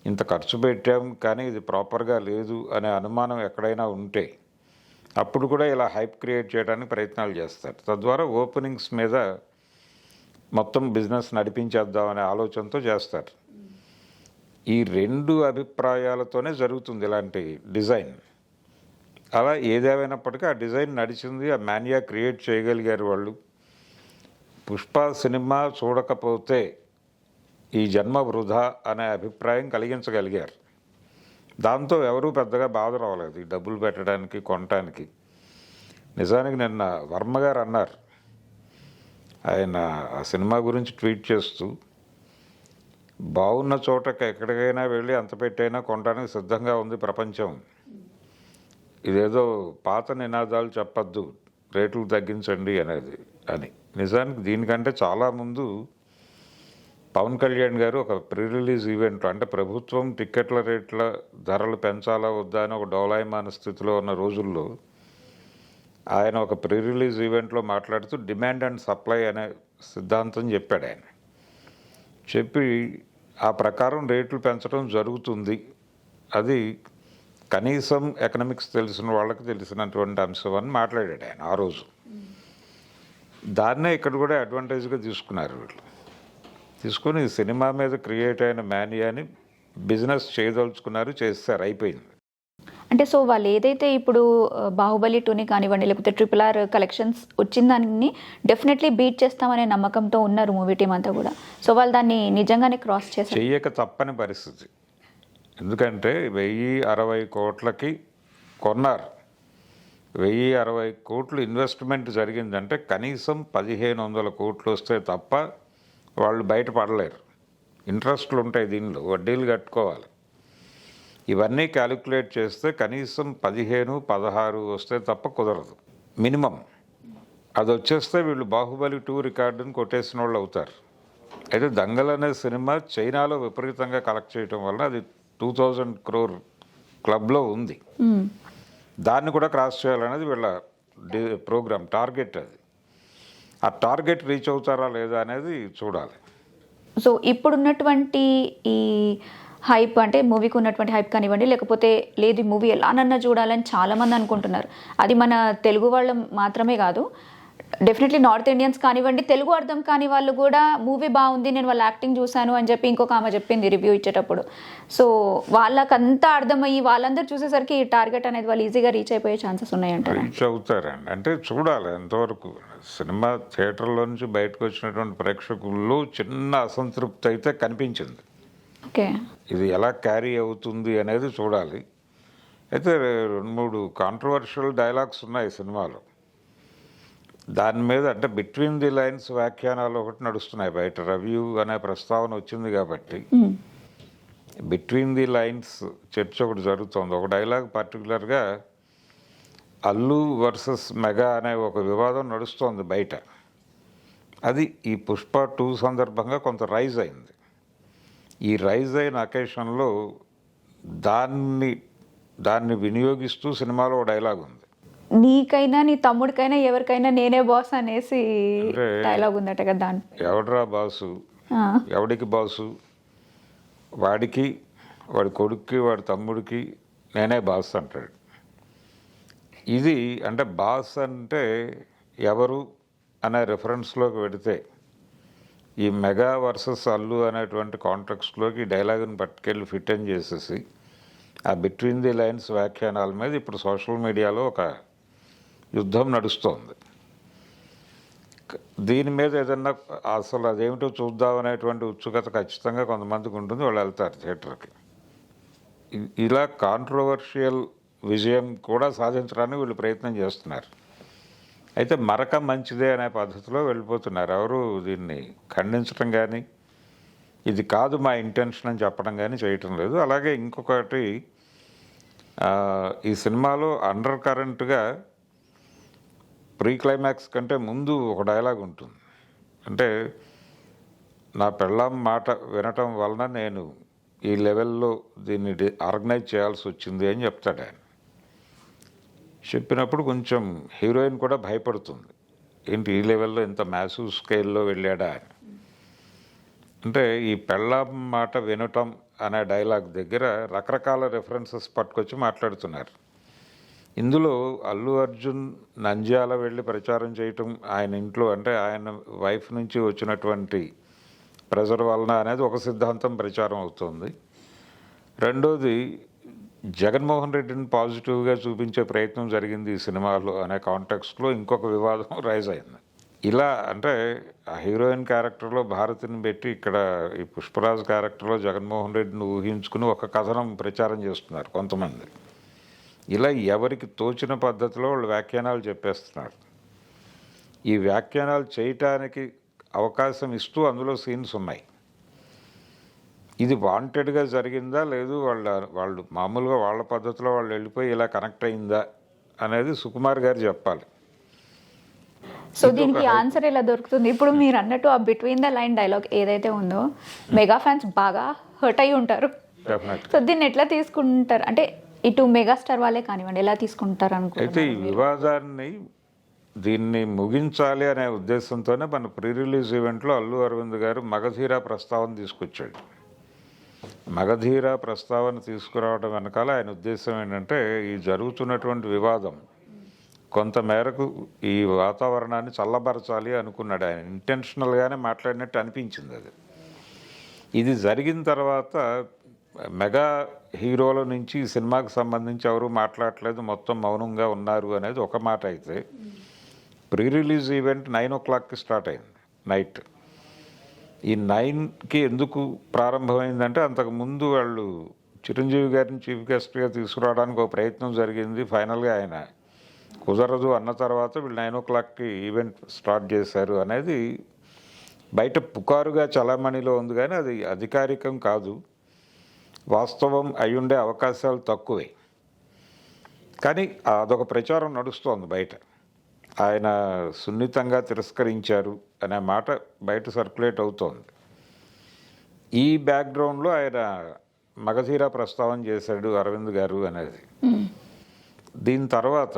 ఇంత ఖర్చు పెట్టాం కానీ ఇది ప్రాపర్గా లేదు అనే అనుమానం ఎక్కడైనా ఉంటే అప్పుడు కూడా ఇలా హైప్ క్రియేట్ చేయడానికి ప్రయత్నాలు చేస్తారు. తద్వారా ఓపెనింగ్స్ మీద మొత్తం బిజినెస్ నడిపించేద్దామనే ఆలోచనతో చేస్తారు. ఈ 2 అభిప్రాయాలతోనే జరుగుతుంది ఇలాంటి డిజైన్. అలా ఏదేమైనప్పటికీ ఆ డిజైన్ నడిచింది, ఆ మానియా క్రియేట్ చేయగలిగారు వాళ్ళు. పుష్ప సినిమా చూడకపోతే ఈ జన్మ వృధా అనే అభిప్రాయం కలిగించగలిగారు. దాంతో ఎవరూ పెద్దగా బాధ రావలేదు ఈ డబ్బులు పెట్టడానికి, కొనటానికి. నిజానికి నిన్న వర్మ గారు అన్నారు, ఆయన ఆ సినిమా గురించి ట్వీట్ చేస్తూ, బాగున్న చోటకి ఎక్కడికైనా వెళ్ళి అంత పెట్టైనా కొనడానికి సిద్ధంగా ఉంది ప్రపంచం. ఇదేదో పాత నినాదాలు చెప్పద్దు, రేట్లు తగ్గించండి అనేది అని. నిజానికి దీనికంటే చాలా ముందు పవన్ కళ్యాణ్ గారు ఒక ప్రీ రిలీజ్ ఈవెంట్లో, అంటే ప్రభుత్వం టిక్కెట్ల రేట్ల ధరలు పెంచాలా వద్దా అని ఒక డోలాయమాన స్థితిలో ఉన్న రోజుల్లో ఆయన ఒక ప్రీ రిలీజ్ ఈవెంట్లో మాట్లాడుతూ డిమాండ్ అండ్ సప్లై అనే సిద్ధాంతం చెప్పాడు. ఆయన చెప్పి ఆ ప్రకారం రేట్లు పెంచడం జరుగుతుంది, అది కనీసం ఎకనామిక్స్ తెలిసిన వాళ్ళకి తెలిసినటువంటి అంశం అని మాట్లాడాడు ఆయన ఆ రోజు. దాన్నే ఇక్కడ కూడా అడ్వాంటేజ్గా తీసుకున్నారు వీళ్ళు. తీసుకొని సినిమా మీద క్రియేట్ అయిన మేనియాని బిజినెస్ చేయదలుచుకున్నారు, చేస్తారు, అయిపోయింది. అంటే సో వాళ్ళు ఏదైతే ఇప్పుడు బాహుబలి 2ని కానివ్వండి, లేకపోతే RRR కలెక్షన్స్ వచ్చిన దాన్ని డెఫినెట్లీ బీట్ చేస్తామనే నమ్మకంతో ఉన్నారు మూవీ టీం అంతా కూడా. సో వాళ్ళు దాన్ని నిజంగానే క్రాస్ చేశారు. చెయ్యక తప్పని పరిస్థితి. ఎందుకంటే 1060 కోట్లకి కొన్నారు. 1060 కోట్లు ఇన్వెస్ట్మెంట్ జరిగిందంటే కనీసం 1500 కోట్లు వస్తే తప్ప వాళ్ళు బయటపడలేరు. ఇంట్రెస్ట్లు ఉంటాయి దీనిలో, వడ్డీలు కట్టుకోవాలి. ఇవన్నీ క్యాలిక్యులేట్ చేస్తే కనీసం 15-16 వస్తే తప్ప కుదరదు మినిమం. అది వచ్చేస్తే వీళ్ళు బాహుబలి 2 రికార్డుని కొట్టేసిన వాళ్ళు అవుతారు. అయితే దంగల్ అనే సినిమా చైనాలో విపరీతంగా కలెక్ట్ చేయటం వల్ల అది 2000 crore క్లబ్లో ఉంది. దాన్ని కూడా క్రాస్ చేయాలనేది వీళ్ళ ప్రోగ్రామ్ టార్గెట్. అది ఆ టార్గెట్ రీచ్ అవుతారా లేదా అనేది చూడాలి. సో ఇప్పుడున్నటువంటి ఈ హైప్, అంటే మూవీకి ఉన్నటువంటి హైప్ కానివ్వండి, లేకపోతే లేదు ఈ మూవీ ఎలానన్నా చూడాలని చాలామంది అనుకుంటున్నారు. అది మన తెలుగు వాళ్ళ మాత్రమే కాదు, డెఫినెట్లీ నార్త్ ఇండియన్స్ కానివ్వండి, తెలుగు అర్థం కాని వాళ్ళు కూడా మూవీ బాగుంది, నేను వాళ్ళ యాక్టింగ్ చూశాను అని చెప్పి ఇంకొక ఆమె చెప్పింది రివ్యూ ఇచ్చేటప్పుడు. సో వాళ్ళకంతా అర్థమయ్యి వాళ్ళందరూ చూసేసరికి ఈ టార్గెట్ అనేది వాళ్ళు ఈజీగా రీచ్ అయిపోయే ఛాన్సెస్ ఉన్నాయంటారు. రీచ్ అవుతారండి, అంటే చూడాలి ఎంతవరకు. సినిమా థియేటర్లో నుంచి బయటకు వచ్చినటువంటి ప్రేక్షకుల్లో చిన్న అసంతృప్తి అయితే కనిపించింది. ఓకే, ఇది ఎలా క్యారీ అవుతుంది అనేది చూడాలి. అయితే 2-3 కాంట్రవర్షియల్ డైలాగ్స్ ఉన్నాయి సినిమాలో. దాని మీద అంటే బిట్వీన్ ది లైన్స్ వ్యాఖ్యానాలు ఒకటి నడుస్తున్నాయి బయట. రివ్యూ అనే ప్రస్తావన వచ్చింది కాబట్టి బిట్వీన్ ది లైన్స్ చర్చ ఒకటి జరుగుతుంది. ఒక డైలాగ్ పర్టికులర్గా అల్లు వర్సెస్ మెగా అనే ఒక వివాదం నడుస్తోంది బయట. అది ఈ పుష్ప 2 సందర్భంగా కొంత రైజ్ అయింది. ఈ రైజ్ అయిన అకేషన్లో దాన్ని వినియోగిస్తూ సినిమాలో ఒక డైలాగ్ ఉంది, నీకైనా నీ తమ్ముడికైనా ఎవరికైనా నేనే బాస్ అనేసి డైలాగ్ ఉందట కదా. దాని ఎవడరా బాసు, ఎవడికి బాసు, వాడికి, వాడి కొడుక్కి, వాడి తమ్ముడికి నేనే బాస్ అంటాడు. ఇది అంటే బాస్ అంటే ఎవరు అనే రెఫరెన్స్లోకి పెడితే ఈ మెగా వర్సెస్ అల్లు అనేటువంటి కాంటెక్స్ట్లోకి ఈ డైలాగ్ని పట్టుకెళ్ళి ఫిట్ అని చేసేసి ఆ బిట్వీన్ ది లైన్స్ వ్యాఖ్యానాల మీద ఇప్పుడు సోషల్ మీడియాలో ఒక యుద్ధం నడుస్తోంది. దీని మీద ఏదన్నా అసలు అదేమిటో చూద్దామనేటువంటి ఉత్సుకత ఖచ్చితంగా కొంతమందికి ఉంటుంది, వాళ్ళు వెళ్తారు థియేటర్కి. ఇలా కాంట్రవర్షియల్ విజయం కూడా సాధించడానికి వీళ్ళు ప్రయత్నం చేస్తున్నారు. అయితే మరక మంచిదే అనే పద్ధతిలో వెళ్ళిపోతున్నారు. ఎవరు దీన్ని ఖండించడం కానీ, ఇది కాదు మా ఇంటెన్షన్ అని చెప్పడం కానీ చేయటం లేదు. అలాగే ఇంకొకటి, ఈ సినిమాలో అండర్ కరెంట్గా ప్రీ క్లైమాక్స్ కంటే ముందు ఒక డైలాగ్ ఉంటుంది. అంటే నా పెళ్ళాం మాట వినటం వలన నేను ఈ లెవెల్లో దీన్ని ఆర్గనైజ్ చేయాల్సి వచ్చింది అని చెప్తాడు ఆయన. చెప్పినప్పుడు కొంచెం హీరోయిన్ కూడా భయపడుతుంది, ఏంటి ఈ లెవెల్లో ఇంత మ్యాసివ్ స్కేల్లో వెళ్ళాడా అని. అంటే ఈ పెళ్ళాం మాట వినటం అనే డైలాగ్ దగ్గర రకరకాల రెఫరెన్సెస్ పట్టుకొచ్చి మాట్లాడుతున్నారు. ఇందులో అల్లు అర్జున్ నంద్యాల వెళ్ళి ప్రచారం చేయటం ఆయన ఇంట్లో, అంటే ఆయన వైఫ్ నుంచి వచ్చినటువంటి ప్రెజర్ వలన అనేది ఒక సిద్ధాంతం ప్రచారం అవుతుంది. రెండోది, జగన్మోహన్ రెడ్డిని పాజిటివ్గా చూపించే ప్రయత్నం జరిగింది ఈ సినిమాలో అనే కాంటెక్స్ట్లో ఇంకొక వివాదం రైజ్ అయింది. ఇలా అంటే ఆ హీరోయిన్ క్యారెక్టర్లో భారతిని పెట్టి ఇక్కడ ఈ పుష్పరాజు క్యారెక్టర్లో జగన్మోహన్ రెడ్డిని ఊహించుకుని ఒక కథనం ప్రచారం చేస్తున్నారు కొంతమంది. ఇలా ఎవరికి తోచిన పద్ధతిలో వాళ్ళు వ్యాఖ్యానాలు చెప్పేస్తున్నారు. ఈ వ్యాఖ్యానాలు చేయటానికి అవకాశం ఇస్తూ అందులో సీన్స్ ఉన్నాయి. ఇది వాంటెడ్గా జరిగిందా లేదు వాళ్ళు మామూలుగా వాళ్ళ పద్ధతిలో వాళ్ళు వెళ్ళిపోయి ఇలా కనెక్ట్ అయిందా అనేది సుకుమార్ గారు చెప్పాలి. సో దీనికి ఆన్సర్ ఎలా దొరుకుతుంది? ఇప్పుడు మీరు అన్నట్టు ఆ బిట్వీన్ ద లైన్ డైలాగ్ ఏదైతే ఉందో మెగా ఫ్యాన్స్ బాగా హర్ట్ అయి ఉంటారు. సో దీన్ని ఎట్లా తీసుకుంటారు? అంటే ఇటు మెగాస్టార్ వాళ్ళే కానివ్వండి ఎలా తీసుకుంటారు అయితే ఈ వివాదాన్ని దీన్ని ముగించాలి అనే ఉద్దేశంతోనే మన ప్రీ రిలీజ్ ఈవెంట్లో అల్లు అరవింద్ గారు మగధీర ప్రస్తావన తీసుకొచ్చాడు. మగధీర ప్రస్తావన తీసుకురావడం వెనకాల ఆయన ఉద్దేశం ఏంటంటే ఈ జరుగుతున్నటువంటి వివాదం కొంతమేరకు ఈ వాతావరణాన్ని చల్లబరచాలి అనుకున్నాడు. ఆయన ఇంటెన్షనల్గానే మాట్లాడినట్టు అనిపించింది అది. ఇది జరిగిన తర్వాత మెగా హీరోల నుంచి ఈ సినిమాకి సంబంధించి ఎవరు మాట్లాడలేదు, మొత్తం మౌనంగా ఉన్నారు అనేది ఒక మాట. అయితే ప్రీ రిలీజ్ ఈవెంట్ 9 o'clockకి స్టార్ట్ అయింది నైట్. ఈ 9కి ఎందుకు ప్రారంభమైందంటే అంతకుముందు వాళ్ళు చిరంజీవి గారిని చీఫ్ గెస్ట్గా తీసుకురావడానికి ఒక ప్రయత్నం జరిగింది. ఫైనల్గా ఆయన కుదరదు అన్న తర్వాత వీళ్ళు 9 o'clockకి ఈవెంట్ స్టార్ట్ చేశారు అనేది బయట పుకారుగా చలామణిలో ఉంది, కానీ అది అధికారికం కాదు. వాస్తవం అయ్యుండే అవకాశాలు తక్కువే, కానీ అదొక ప్రచారం నడుస్తోంది బయట. ఆయన సున్నితంగా తిరస్కరించారు అనే మాట బయట సర్క్యులేట్ అవుతోంది. ఈ బ్యాక్గ్రౌండ్లో ఆయన మగధీర ప్రస్తావన చేశాడు అరవింద్ గారు అనేది. దీని తర్వాత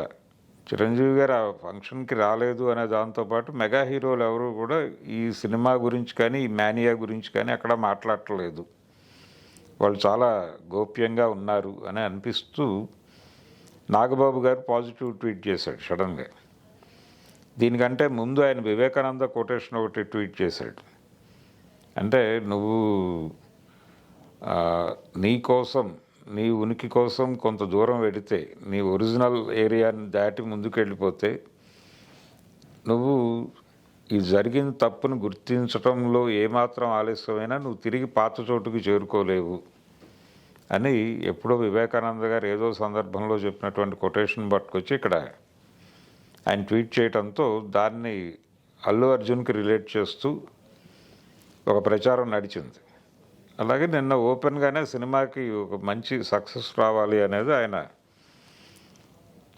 చిరంజీవి గారు ఆ ఫంక్షన్కి రాలేదు అనే దాంతోపాటు మెగా హీరోలు ఎవరు కూడా ఈ సినిమా గురించి కానీ ఈ మేనియా గురించి కానీ అక్కడ మాట్లాడట్లేదు, వాళ్ళు చాలా గోప్యంగా ఉన్నారు అని అనిపిస్తూ నాగబాబు గారు పాజిటివ్ ట్వీట్ చేశాడు సడన్గా. దీనికంటే ముందు ఆయన వివేకానంద కొటేషన్ ఒకటి ట్వీట్ చేశాడు. అంటే నువ్వు నీ కోసం, నీ ఉనికి కోసం కొంత దూరం వెడితే, నీ ఒరిజినల్ ఏరియాని దాటి ముందుకు వెళ్ళిపోతే నువ్వు ఈ జరిగిన తప్పును గుర్తించడంలో ఏమాత్రం ఆలస్యమైనా నువ్వు తిరిగి పాత చోటుకి చేరుకోలేవు అని ఎప్పుడో వివేకానంద గారు ఏదో సందర్భంలో చెప్పినటువంటి కొటేషన్ పట్టుకొచ్చి ఇక్కడ ఆయన ట్వీట్ చేయడంతో దాన్ని అల్లు అర్జున్కి రిలేట్ చేస్తూ ఒక ప్రచారం నడిచింది. అలాగే నిన్న ఓపెన్గానే సినిమాకి ఒక మంచి సక్సెస్ రావాలి అనేది ఆయన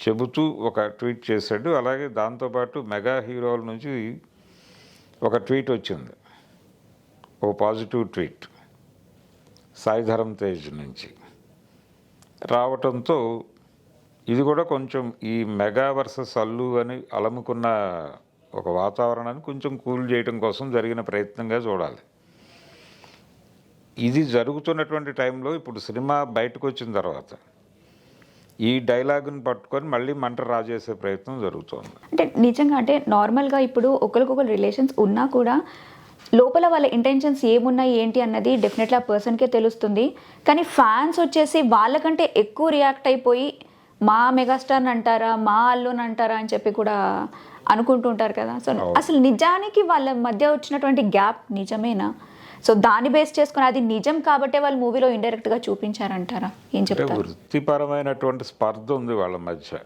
చెబుతూ ఒక ట్వీట్ చేశాడు. అలాగే దాంతోపాటు మెగా హీరోల నుంచి ఒక ట్వీట్ వచ్చింది, O positive tweet Sai Dharam Tej నుంచి రావటంతో ఇది కూడా కొంచెం ఈ మెగా వర్సెస్ అల్లు అని అలముకున్న ఒక వాతావరణాన్ని కొంచెం కూల్ చేయడం కోసం జరిగిన ప్రయత్నంగా చూడాలి. ఇది జరుగుతున్నటువంటి టైంలో ఇప్పుడు సినిమా బయటకు వచ్చిన తర్వాత ఈ డైలాగుని పట్టుకొని మళ్ళీ మంట రాజేసే ప్రయత్నం జరుగుతోంది. అంటే నిజంగా అంటే నార్మల్గా ఇప్పుడు ఒకరికొకరు రిలేషన్స్ ఉన్నా కూడా లోపల వాళ్ళ ఇంటెన్షన్స్ ఏమున్నాయి ఏంటి అన్నది డెఫినెట్లీ ఆ పర్సన్కే తెలుస్తుంది. కానీ ఫ్యాన్స్ వచ్చేసి వాళ్ళకంటే ఎక్కువ రియాక్ట్ అయిపోయి మా మెగాస్టార్ని అంటారా, మా అల్లుని అంటారా అని చెప్పి కూడా అనుకుంటుంటారు కదా. సో అసలు నిజానికి వాళ్ళ మధ్య వచ్చినటువంటి గ్యాప్ నిజమేనా? సో దాన్ని బేస్ చేసుకుని అది నిజం కాబట్టే వాళ్ళు మూవీలో ఇండైరెక్ట్గా చూపించారంటారా? ఏం చెప్తారు? వృత్తిపరమైనటువంటి స్పర్ధ ఉంది వాళ్ళ మధ్య.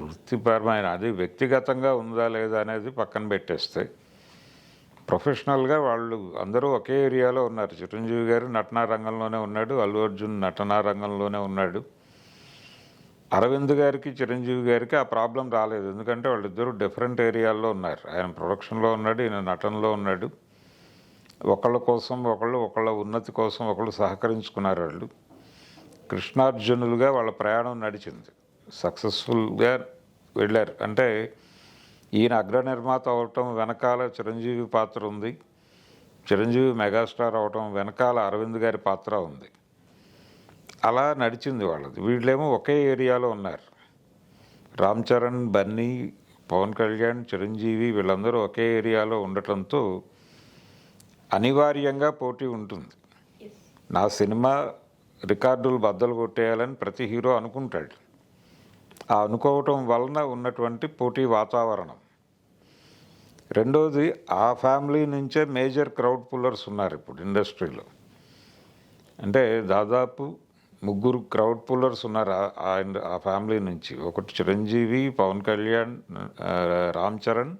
వృత్తిపరమైన అది వ్యక్తిగతంగా ఉందా లేదా అనేది పక్కన పెట్టేస్తే ప్రొఫెషనల్గా వాళ్ళు అందరూ ఒకే ఏరియాలో ఉన్నారు. చిరంజీవి గారు నటనా రంగంలోనే ఉన్నాడు, అల్లు అర్జున్ నటనా రంగంలోనే ఉన్నాడు. అరవింద్ గారికి చిరంజీవి గారికి ఆ ప్రాబ్లం రాలేదు, ఎందుకంటే వాళ్ళిద్దరూ డిఫరెంట్ ఏరియాల్లో ఉన్నారు. ఆయన ప్రొడక్షన్లో ఉన్నాడు, ఈయన నటనలో ఉన్నాడు. ఒకళ్ళ కోసం ఒకళ్ళు, ఒకళ్ళ ఉన్నతి కోసం ఒకళ్ళు సహకరించుకున్నారు. వాళ్ళు కృష్ణార్జునులుగా వాళ్ళ ప్రయాణం నడిచింది, సక్సెస్ఫుల్గా వెళ్ళారు. అంటే ఈయన అగ్ర నిర్మాత అవటం వెనకాల చిరంజీవి పాత్ర ఉంది, చిరంజీవి మెగాస్టార్ అవటం వెనకాల అరవింద్ గారి పాత్ర ఉంది. అలా నడిచింది వాళ్ళది. వీళ్ళేమో ఒకే ఏరియాలో ఉన్నారు. రామ్ చరణ్, బన్నీ, పవన్ కళ్యాణ్, చిరంజీవి వీళ్ళందరూ ఒకే ఏరియాలో ఉండటంతో అనివార్యంగా పోటీ ఉంటుంది. నా సినిమా రికార్డులు బద్దలు కొట్టేయాలని ప్రతి హీరో అనుకుంటాడు. ఆ అనుకోవటం వలన ఉన్నటువంటి పోటీ వాతావరణం. రెండోది ఆ ఫ్యామిలీ నుంచే మేజర్ క్రౌడ్ పుల్లర్స్ ఉన్నారు ఇప్పుడు ఇండస్ట్రీలో. అంటే దాదాపు 3 క్రౌడ్ పుల్లర్స్ ఉన్నారు ఆ ఫ్యామిలీ నుంచి. ఒకటి చిరంజీవి, పవన్ కళ్యాణ్, రామ్ చరణ్,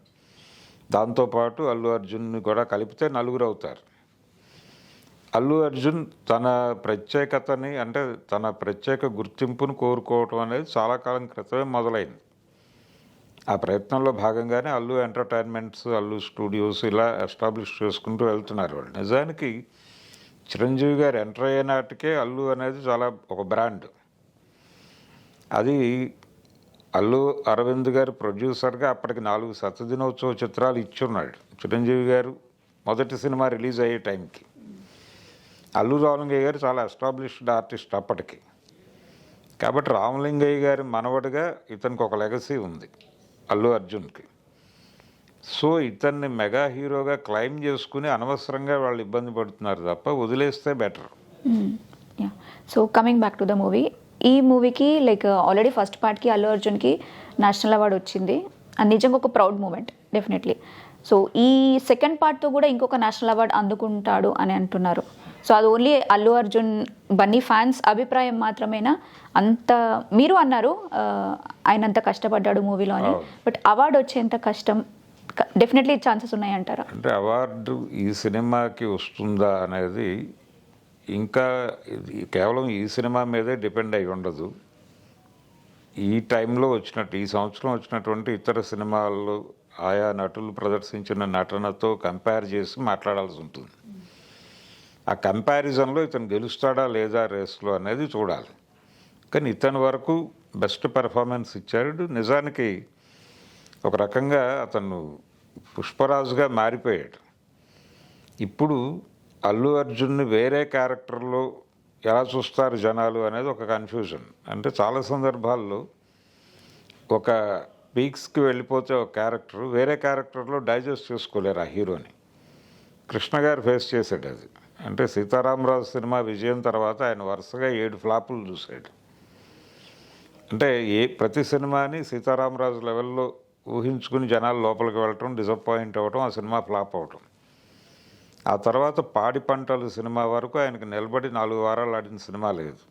దాంతోపాటు అల్లు అర్జున్ని కూడా కలిపితే 4 అవుతారు. అల్లు అర్జున్ తన ప్రత్యేకతని, అంటే తన ప్రత్యేక గుర్తింపును కోరుకోవటం అనేది చాలా కాలం క్రితమే మొదలైంది. ఆ ప్రయత్నంలో భాగంగానే అల్లు ఎంటర్టైన్మెంట్స్, అల్లు స్టూడియోస్ ఇలా ఎస్టాబ్లిష్ చేసుకుంటూ వెళ్తున్నారు వాళ్ళు. నిజానికి చిరంజీవి గారు ఎంటర్ అయ్యే నాటికే అల్లు అనేది చాలా ఒక బ్రాండ్. అది అల్లు అరవింద్ గారు ప్రొడ్యూసర్గా అప్పటికి 4 శతదినోత్సవ చిత్రాలు ఇచ్చున్నాడు చిరంజీవి గారు మొదటి సినిమా రిలీజ్ అయ్యే టైంకి. అల్లు రామలింగయ్య గారు చాలా ఎస్టాబ్లిష్డ్ ఆర్టిస్ట్ అప్పటికి. కాబట్టి రామలింగయ్య గారి మనవడిగా ఇతనికి ఒక లెగసీ ఉంది అల్లు అర్జున్కి. సో ఇతన్ని మెగా హీరోగా క్లైమ్ చేసుకుని అనవసరంగా వాళ్ళు ఇబ్బంది పడుతున్నారు తప్ప వదిలేస్తే better. So coming back to the movie, ఈ మూవీకి లైక్ ఆల్రెడీ ఫస్ట్ పార్ట్కి అల్లు అర్జున్కి నేషనల్ అవార్డు వచ్చింది. అది నిజంగా ఒక ప్రౌడ్ మూమెంట్ డెఫినెట్లీ. సో ఈ సెకండ్ పార్ట్తో కూడా ఇంకొక నేషనల్ అవార్డు అందుకుంటాడు అని అంటున్నారు. సో అది ఓన్లీ అల్లు అర్జున్ బన్నీ ఫ్యాన్స్ అభిప్రాయం మాత్రమేనా? అంత మీరు అన్నారు ఆయన అంత కష్టపడ్డాడు మూవీలో అని, బట్ అవార్డు వచ్చేంత కష్టం డెఫినెట్లీ ఛాన్సెస్ ఉన్నాయంటారా? అంటే అవార్డు ఈ సినిమాకి వస్తుందా అనేది ఇంకా కేవలం ఈ సినిమా మీదే డిపెండ్ అయి ఉండదు. ఈ టైంలో వచ్చినట్టు, ఈ సంవత్సరం వచ్చినటువంటి ఇతర సినిమాల్లో ఆయా నటులు ప్రదర్శించిన నటనతో కంపేర్ చేసి మాట్లాడాల్సి ఉంటుంది. ఆ కంపారిజన్లో ఇతను గెలుస్తాడా లేదా రేస్లో అనేది చూడాలి. కానీ ఇతని వరకు బెస్ట్ పెర్ఫార్మెన్స్ ఇచ్చాడు. నిజానికి ఒక రకంగా అతను పుష్పరాజుగా మారిపోయాడు. ఇప్పుడు అల్లు అర్జున్ని వేరే క్యారెక్టర్లో ఎలా చూస్తారు జనాలు అనేది ఒక కన్ఫ్యూజన్. అంటే చాలా సందర్భాల్లో ఒక పీక్స్కి వెళ్ళిపోతే ఒక క్యారెక్టర్ వేరే క్యారెక్టర్లో డైజెస్ట్ చేసుకోలేరు ఆ హీరోని. కృష్ణ గారు ఫేస్ చేశాడు అది. అంటే సీతారామరాజు సినిమా విజయం తర్వాత ఆయన వరుసగా 7 ఫ్లాపులు చూశాడు. అంటే ప్రతి సినిమాని సీతారామరాజు లెవెల్లో ఊహించుకుని జనాలు లోపలికి వెళ్ళటం, డిసప్పాయింట్ అవ్వటం, ఆ సినిమా ఫ్లాప్ అవటం. ఆ తర్వాత పాడి పంటలు సినిమా వరకు ఆయనకు నిలబడి 4 వారాలు ఆడిన సినిమా లేదు.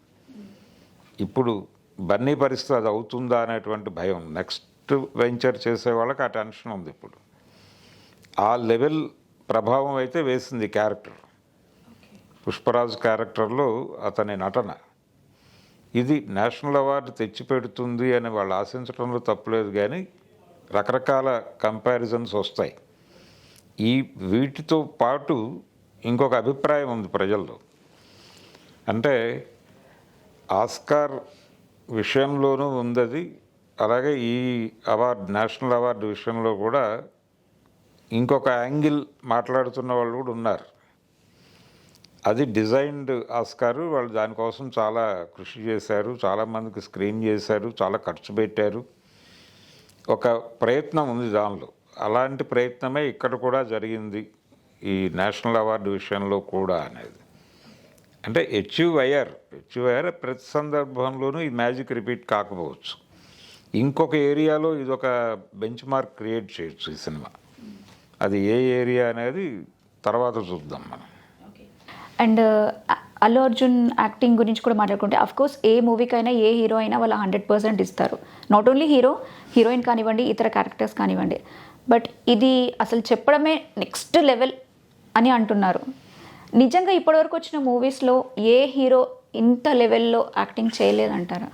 ఇప్పుడు బన్నీ పరిస్థితి అది అవుతుందా అనేటువంటి భయం. నెక్స్ట్ వెంచర్ చేసే వాళ్ళకి ఆ టెన్షన్ ఉంది. ఇప్పుడు ఆ లెవెల్ ప్రభావం అయితే వేసింది క్యారెక్టర్. పుష్పరాజు క్యారెక్టర్లో అతని నటన ఇది నేషనల్ అవార్డు తెచ్చిపెడుతుంది అని వాళ్ళు ఆశించడంలో తప్పులేదు. కానీ రకరకాల కంపారిజన్స్ వస్తాయి. వీటితో పాటు ఇంకొక అభిప్రాయం ఉంది ప్రజల్లో. అంటే ఆస్కార్ విషయంలోనూ ఉంది, అలాగే ఈ అవార్డు నేషనల్ అవార్డు విషయంలో కూడా ఇంకొక యాంగిల్ మాట్లాడుతున్న వాళ్ళు కూడా ఉన్నారు. అది డిజైన్డ్ ఆస్కారు. వాళ్ళు దానికోసం చాలా కృషి చేశారు, చాలామందికి స్క్రీన్ చేశారు, చాలా ఖర్చు పెట్టారు. ఒక ప్రయత్నం ఉంది దానిలో. అలాంటి ప్రయత్నమే ఇక్కడ కూడా జరిగింది ఈ నేషనల్ అవార్డు విషయంలో కూడా అనేది. అంటే అచీవ్ అయ్యారు. ప్రతి సందర్భంలోనూ ఈ మ్యాజిక్ రిపీట్ కాకపోవచ్చు. ఇంకొక ఏరియాలో ఇదొక బెంచ్ మార్క్ క్రియేట్ చేయొచ్చు ఈ సినిమా. అది ఏ ఏరియా అనేది తర్వాత చూద్దాం మనం. అండ్ అల్లు అర్జున్ యాక్టింగ్ గురించి కూడా మాట్లాడుకుంటే అఫ్కోర్స్ ఏ మూవీకైనా ఏ హీరో అయినా వాళ్ళు 100% ఇస్తారు. నాట్ ఓన్లీ హీరోయిన్ కానివ్వండి, ఇతర క్యారెక్టర్స్ కానివ్వండి. బట్ ఇది అసలు చెప్పడమే నెక్స్ట్ లెవెల్ అని అంటున్నారు. నిజంగా ఇప్పటివరకు వచ్చిన మూవీస్లో ఏ హీరో ఇంత లెవెల్లో యాక్టింగ్ చేయలేదంటారా?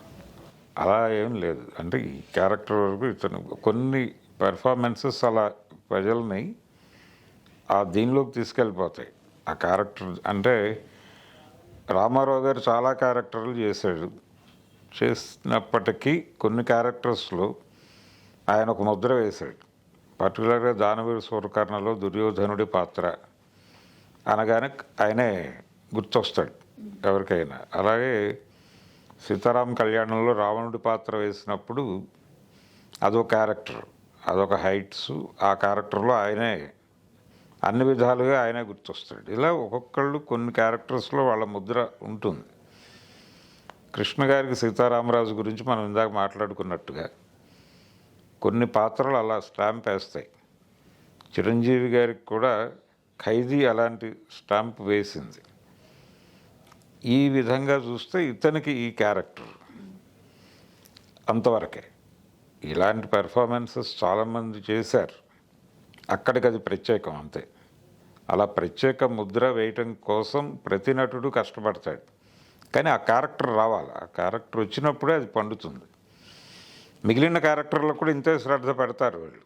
అలా ఏం లేదు. అంటే ఈ క్యారెక్టర్ వరకు ఇతను కొన్ని పెర్ఫార్మెన్సెస్ అలా ప్రజల్ని ఆ దీనిలోకి తీసుకెళ్ళిపోతాయి. ఆ క్యారెక్టర్ అంటే రామారావు గారు చాలా క్యారెక్టర్లు చేసినప్పటికీ కొన్ని క్యారెక్టర్స్లో ఆయన ఒక ముద్ర వేశాడు. పర్టికులర్గా దానవీర సూరకర్ణలో దుర్యోధనుడి పాత్ర అనగానే ఆయనే గుర్తొస్తాడు ఎవరికైనా. అలాగే సీతారాం కళ్యాణంలో రావణుడి పాత్ర వేసినప్పుడు అదొక క్యారెక్టర్, అదొక హైట్స్. ఆ క్యారెక్టర్లో ఆయనే అన్ని విధాలుగా ఆయనే గుర్తొస్తాడు. ఇలా ఒక్కొక్కళ్ళు కొన్ని క్యారెక్టర్స్లో వాళ్ళ ముద్ర ఉంటుంది. కృష్ణ గారికి సీతారామరాజు గురించి మనం ఇందాక మాట్లాడుకున్నట్టుగా కొన్ని పాత్రలు అలా స్టాంప్ వేస్తాయి. చిరంజీవి గారికి కూడా ఖైదీ అలాంటి స్టాంప్ వేసింది. ఈ విధంగా చూస్తే ఇతనికి ఈ క్యారెక్టర్ అంతవరకే. ఇలాంటి పెర్ఫార్మెన్సెస్ చాలామంది చేశారు, అక్కడికి అది ప్రత్యేకం అంతే. అలా ప్రత్యేక ముద్ర వేయటం కోసం ప్రతి నటుడు కష్టపడతాడు, కానీ ఆ క్యారెక్టర్ రావాలి. ఆ క్యారెక్టర్ వచ్చినప్పుడే అది పండుతుంది. మిగిలిన క్యారెక్టర్లకు కూడా ఇంతే శ్రద్ధ పెడతారు వాళ్ళు,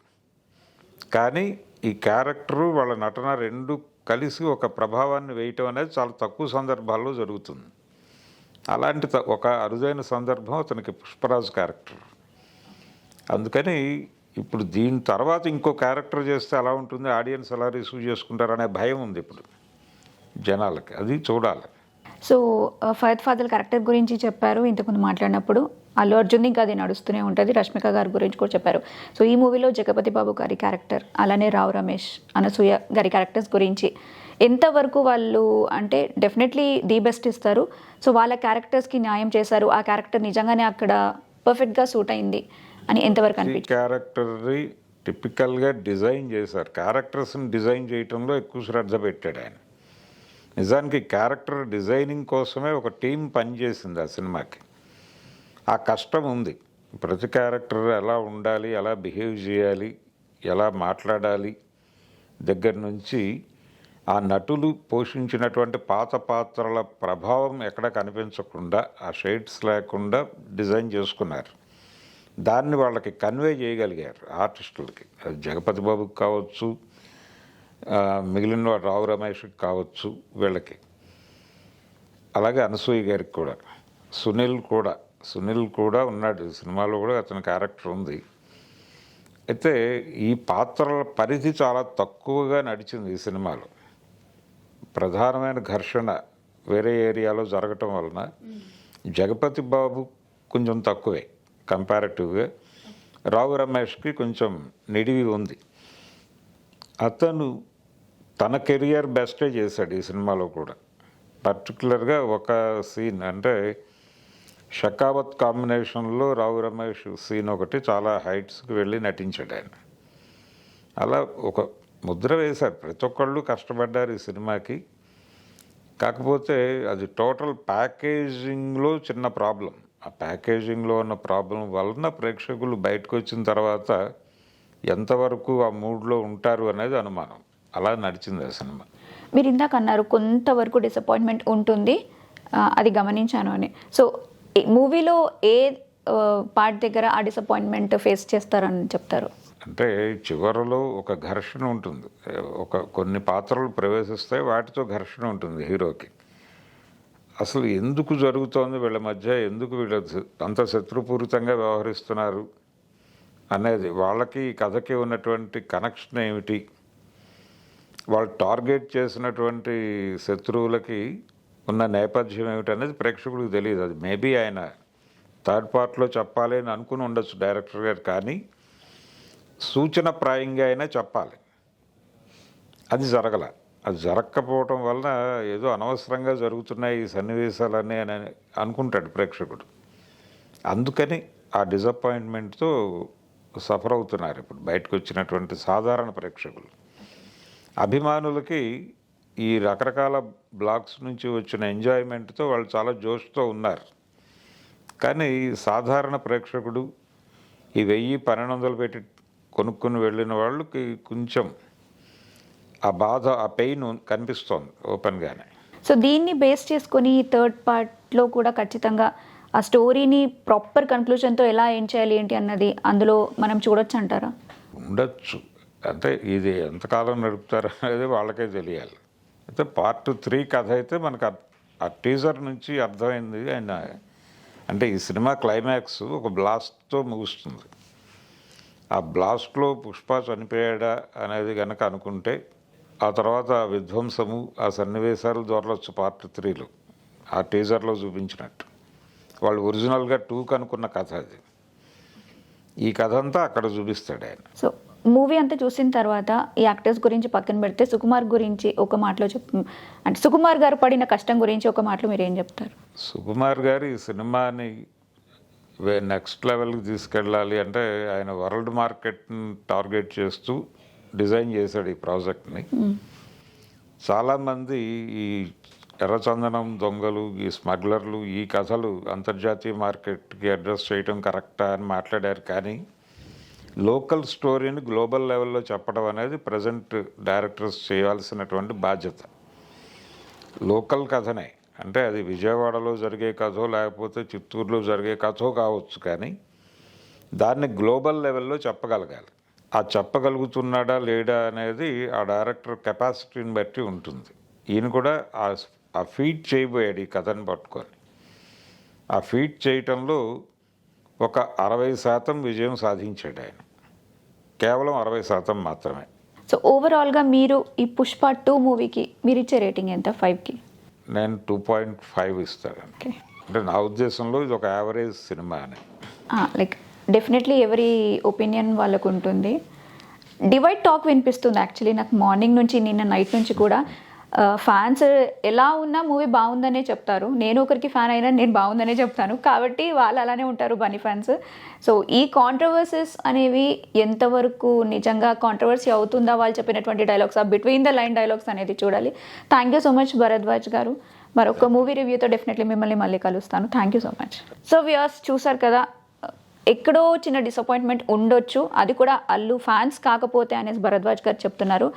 కానీ ఈ క్యారెక్టరు వాళ్ళ నటన రెండు కలిసి ఒక ప్రభావాన్ని వేయటం అనేది చాలా తక్కువ సందర్భాల్లో జరుగుతుంది. అలాంటి ఒక అరుదైన సందర్భం అతనికి పుష్పరాజు క్యారెక్టర్. అందుకని ఇప్పుడు దీని తర్వాత ఇంకో క్యారెక్టర్ చేస్తే ఎలా ఉంటుంది, ఆడియన్స్ ఎలా రిసీవ్ చేసుకుంటారనే భయం ఉంది ఇప్పుడు జనాలకి. అది చూడాలి. సో ఫహద్ ఫాజిల్ క్యారెక్టర్ గురించి చెప్పారు ఇంతకుముందు మాట్లాడినప్పుడు. అల్లు అర్జున్ ఇంకా అది నడుస్తూనే ఉంటుంది. రష్మిక గారి గురించి కూడా చెప్పారు. సో ఈ మూవీలో జగపతి బాబు గారి క్యారెక్టర్, అలానే రావు రమేష్, అనసూయ గారి క్యారెక్టర్స్ గురించి ఎంతవరకు వాళ్ళు అంటే డెఫినెట్లీ ది బెస్ట్ ఇస్తారు. సో వాళ్ళ క్యారెక్టర్స్కి న్యాయం చేశారు, ఆ క్యారెక్టర్ నిజంగానే అక్కడ పర్ఫెక్ట్గా సూట్ అయింది అని ఎంతవరకు అనిపించింది? క్యారెక్టర్ని టిపికల్గా డిజైన్ చేశారు. క్యారెక్టర్స్ని డిజైన్ చేయటంలో ఎక్కువ శ్రద్ధ పెట్టాడు ఆయన. నిజానికి క్యారెక్టర్ డిజైనింగ్ కోసమే ఒక టీం పనిచేసింది ఆ సినిమాకి. ఆ కష్టం ఉంది. ప్రతి క్యారెక్టర్ ఎలా ఉండాలి, ఎలా బిహేవ్ చేయాలి, ఎలా మాట్లాడాలి దగ్గర నుంచి ఆ నటులు పోషించినటువంటి పాత పాత్రల ప్రభావం ఎక్కడ కనిపించకుండా, ఆ షేడ్స్ లేకుండా డిజైన్ చేసుకున్నారు. దాన్ని వాళ్ళకి కన్వే చేయగలిగారు ఆర్టిస్టులకి. అది జగపతి బాబుకి కావచ్చు, మిగిలిన రావు రమేష్కి కావచ్చు, వీళ్ళకి. అలాగే అనసూయ గారికి కూడా, సునీల్ కూడా ఉన్నాడు సినిమాలో, కూడా అతని క్యారెక్టర్ ఉంది. అయితే ఈ పాత్రల పరిధి చాలా తక్కువగా నడిచింది ఈ సినిమాలో. ప్రధానమైన ఘర్షణ వేరే ఏరియాలో జరగటం వలన జగపతి బాబు కొంచెం తక్కువే కంపారిటివ్గా. రావు రమేష్కి కొంచెం నిడివి ఉంది. అతను తన కెరియర్ బెస్టే చేశాడు ఈ సినిమాలో కూడా. పర్టికులర్గా ఒక సీన్ అంటే షకావత్ కాంబినేషన్లో రావు రమేష్ సీన్ ఒకటి చాలా హైట్స్కి వెళ్ళి నటించాడు ఆయన. అలా ఒక ముద్ర వేశారు. ప్రతి ఒక్కళ్ళు కష్టపడ్డారు ఈ సినిమాకి. కాకపోతే అది టోటల్ ప్యాకేజింగ్లో చిన్న ప్రాబ్లం. ఆ ప్యాకేజింగ్లో ఉన్న ప్రాబ్లం వలన ప్రేక్షకులు బయటకు వచ్చిన తర్వాత ఎంతవరకు ఆ మూడ్లో ఉంటారు అనేది అనుమానం. అలా నడిచింది ఆ సినిమా. మీరు ఇందాక అన్నారు కొంతవరకు డిసప్పాయింట్మెంట్ ఉంటుంది, అది గమనించాను అని. సో మూవీలో ఏ పార్ట్ దగ్గర ఆ డిసప్పాయింట్మెంట్ ఫేస్ చేస్తారని చెప్తారు? అంటే చివరిలో ఒక ఘర్షణ ఉంటుంది. కొన్ని పాత్రలు ప్రవేశిస్తాయి, వాటితో ఘర్షణ ఉంటుంది హీరోకి. అసలు ఎందుకు జరుగుతోంది వీళ్ళ మధ్య, ఎందుకు వీళ్ళు అంత శత్రుపూరితంగా వ్యవహరిస్తున్నారు అనేది, వాళ్ళకి కథకి ఉన్నటువంటి కనెక్షన్ ఏమిటి, వాళ్ళు టార్గెట్ చేసినటువంటి శత్రువులకి ఉన్న నేపథ్యం ఏమిటి అనేది ప్రేక్షకుడికి తెలియదు. అది మేబీ ఆయన థర్డ్ పార్ట్లో చెప్పాలి అని అనుకుని ఉండొచ్చు డైరెక్టర్ గారు, కానీ సూచనప్రాయంగా అయినా చెప్పాలి. అది అది జరగకపోవటం వలన ఏదో అనవసరంగా జరుగుతున్నాయి ఈ సన్నివేశాలన్నీ అని అనుకుంటాడు ప్రేక్షకుడు. అందుకని ఆ డిసప్పాయింట్మెంట్తో సఫర్ అవుతున్నారు ఇప్పుడు బయటకు వచ్చినటువంటి సాధారణ ప్రేక్షకులు. అభిమానులకి ఈ రకరకాల బ్లాగ్స్ నుంచి వచ్చిన ఎంజాయ్మెంట్తో వాళ్ళు చాలా జోష్తో ఉన్నారు. కానీ సాధారణ ప్రేక్షకుడు ఈ 1000-1200 పెట్టి కొనుక్కుని వెళ్ళిన వాళ్ళకి కొంచెం ఆ బాధ, ఆ పెయిన్ కనిపిస్తోంది ఓపెన్గానే. సో దీన్ని బేస్ చేసుకొని థర్డ్ పార్ట్లో కూడా ఖచ్చితంగా ఆ స్టోరీని ప్రాపర్ కన్క్లూజన్తో ఎలా ఏం చేయాలి ఏంటి అన్నది అందులో మనం చూడొచ్చు అంటారా? ఉండొచ్చు. అంటే ఇది ఎంతకాలం నడుపుతారు అనేది వాళ్ళకే తెలియాలి. అయితే పార్ట్ 3 కథ అయితే మనకు ఆ టీజర్ నుంచి అర్థమైంది. ఆయన అంటే ఈ సినిమా క్లైమాక్స్ ఒక బ్లాస్ట్తో ముగుస్తుంది. ఆ బ్లాస్ట్లో పుష్ప చనిపోయాడా అనేది కనుక అనుకుంటే ఆ తర్వాత విధ్వంసము, ఆ సన్నివేశాలు దొరలొచ్చు పార్ట్ 3లో, ఆ టీజర్లో చూపించినట్టు. వాళ్ళు ఒరిజినల్గా 2 అనుకున్న కథ అది. ఈ కథ అంతా అక్కడ చూపిస్తాడు ఆయన. సో మూవీ అంతా చూసిన తర్వాత ఈ యాక్టర్స్ గురించి పక్కన పెడితే సుకుమార్ గురించి ఒక మాటలో అంటే సుకుమార్ గారు పడిన కష్టం గురించి ఒక మాటలో మీరు ఏం చెప్తారు? సుకుమార్ గారు ఈ సినిమాని నెక్స్ట్ లెవెల్కి తీసుకెళ్ళాలి అంటే ఆయన వరల్డ్ మార్కెట్ని టార్గెట్ చేస్తూ డిజైన్ చేశాడు ఈ ప్రాజెక్ట్ని. చాలామంది ఈ ఎర్రచందనం దొంగలు, ఈ స్మగ్లర్లు, ఈ కథలు అంతర్జాతీయ మార్కెట్కి అడ్రస్ చేయడం కరెక్టా అని మాట్లాడారు. కానీ లోకల్ స్టోరీని గ్లోబల్ లెవెల్లో చెప్పడం అనేది ప్రజెంట్ డైరెక్టర్స్ చేయాల్సినటువంటి బాధ్యత. లోకల్ కథనే, అంటే అది విజయవాడలో జరిగే కథో లేకపోతే చిత్తూరులో జరిగే కథో కావచ్చు, కానీ దాన్ని గ్లోబల్ లెవెల్లో చెప్పగలగాలి. ఆ చెప్పగలుగుతున్నాడా లేడా అనేది ఆ డైరెక్టర్ కెపాసిటీని బట్టి ఉంటుంది. ఈయన కూడా ఆ ఫీట్ చేయబోయాడు ఈ కథను పట్టుకొని. ఆ ఫీట్ చేయటంలో ఒక 60% విజయం సాధించాడు ఆయన, కేవలం 60% మాత్రమే. సో ఓవరాల్గా మీరు ఈ పుష్ప 2 మూవీకి మీరు ఇచ్చే రేటింగ్ ఎంత? 5కి నేను 2.5 ఇస్తాను. ఓకే. అంటే నా ఉద్దేశంలో ఇది ఒక యావరేజ్ సినిమా అని. లైక్ డెఫినెట్లీ ఎవరి ఒపీనియన్ వాళ్ళకు ఉంటుంది. డివైడ్ టాక్ వినిపిస్తుంది యాక్చువల్లీ నాకు మార్నింగ్ నుంచి, నిన్న నైట్ నుంచి కూడా. ఫ్యాన్స్ ఎలా ఉన్నా మూవీ బాగుందనే చెప్తారు. నేను ఒకరికి ఫ్యాన్ అయినా నేను బాగుందనే చెప్తాను, కాబట్టి వాళ్ళు అలానే ఉంటారు బన్నీ ఫ్యాన్స్. సో ఈ కాంట్రవర్సీస్ అనేవి ఎంతవరకు నిజంగా కాంట్రవర్సీ అవుతుందా, వాళ్ళు చెప్పినటువంటి డైలాగ్స్, ఆ బిట్వీన్ ద లైన్ డైలాగ్స్ అనేది చూడాలి. Thank you so much Bharadwaj గారు. మరొక మూవీ రివ్యూతో డెఫినెట్లీ మిమ్మల్ని మళ్ళీ కలుస్తాను. Thank you so much. So viewers చూసారు కదా, ఎక్కడో చిన్న డిసప్పాయింట్మెంట్ ఉండొచ్చు, అది కూడా అల్లు ఫ్యాన్స్ కాకపోతే అనేసి భరద్వాజ్ గారు చెప్తున్నారు.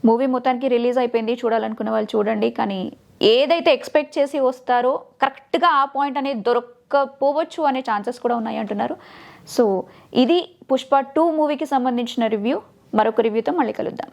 మూవీ మొత్తానికి రిలీజ్ అయిపోయింది, చూడాలనుకునే వాళ్ళు చూడండి. కానీ ఏదైతే ఎక్స్పెక్ట్ చేసి వస్తారో కరెక్ట్గా ఆ పాయింట్ అనేది దొరక్కపోవచ్చు అనే ఛాన్సెస్ కూడా ఉన్నాయి అంటున్నారు. సో ఇది పుష్ప 2 మూవీకి సంబంధించిన రివ్యూ. మరొక రివ్యూతో మళ్ళీ కలుద్దాం.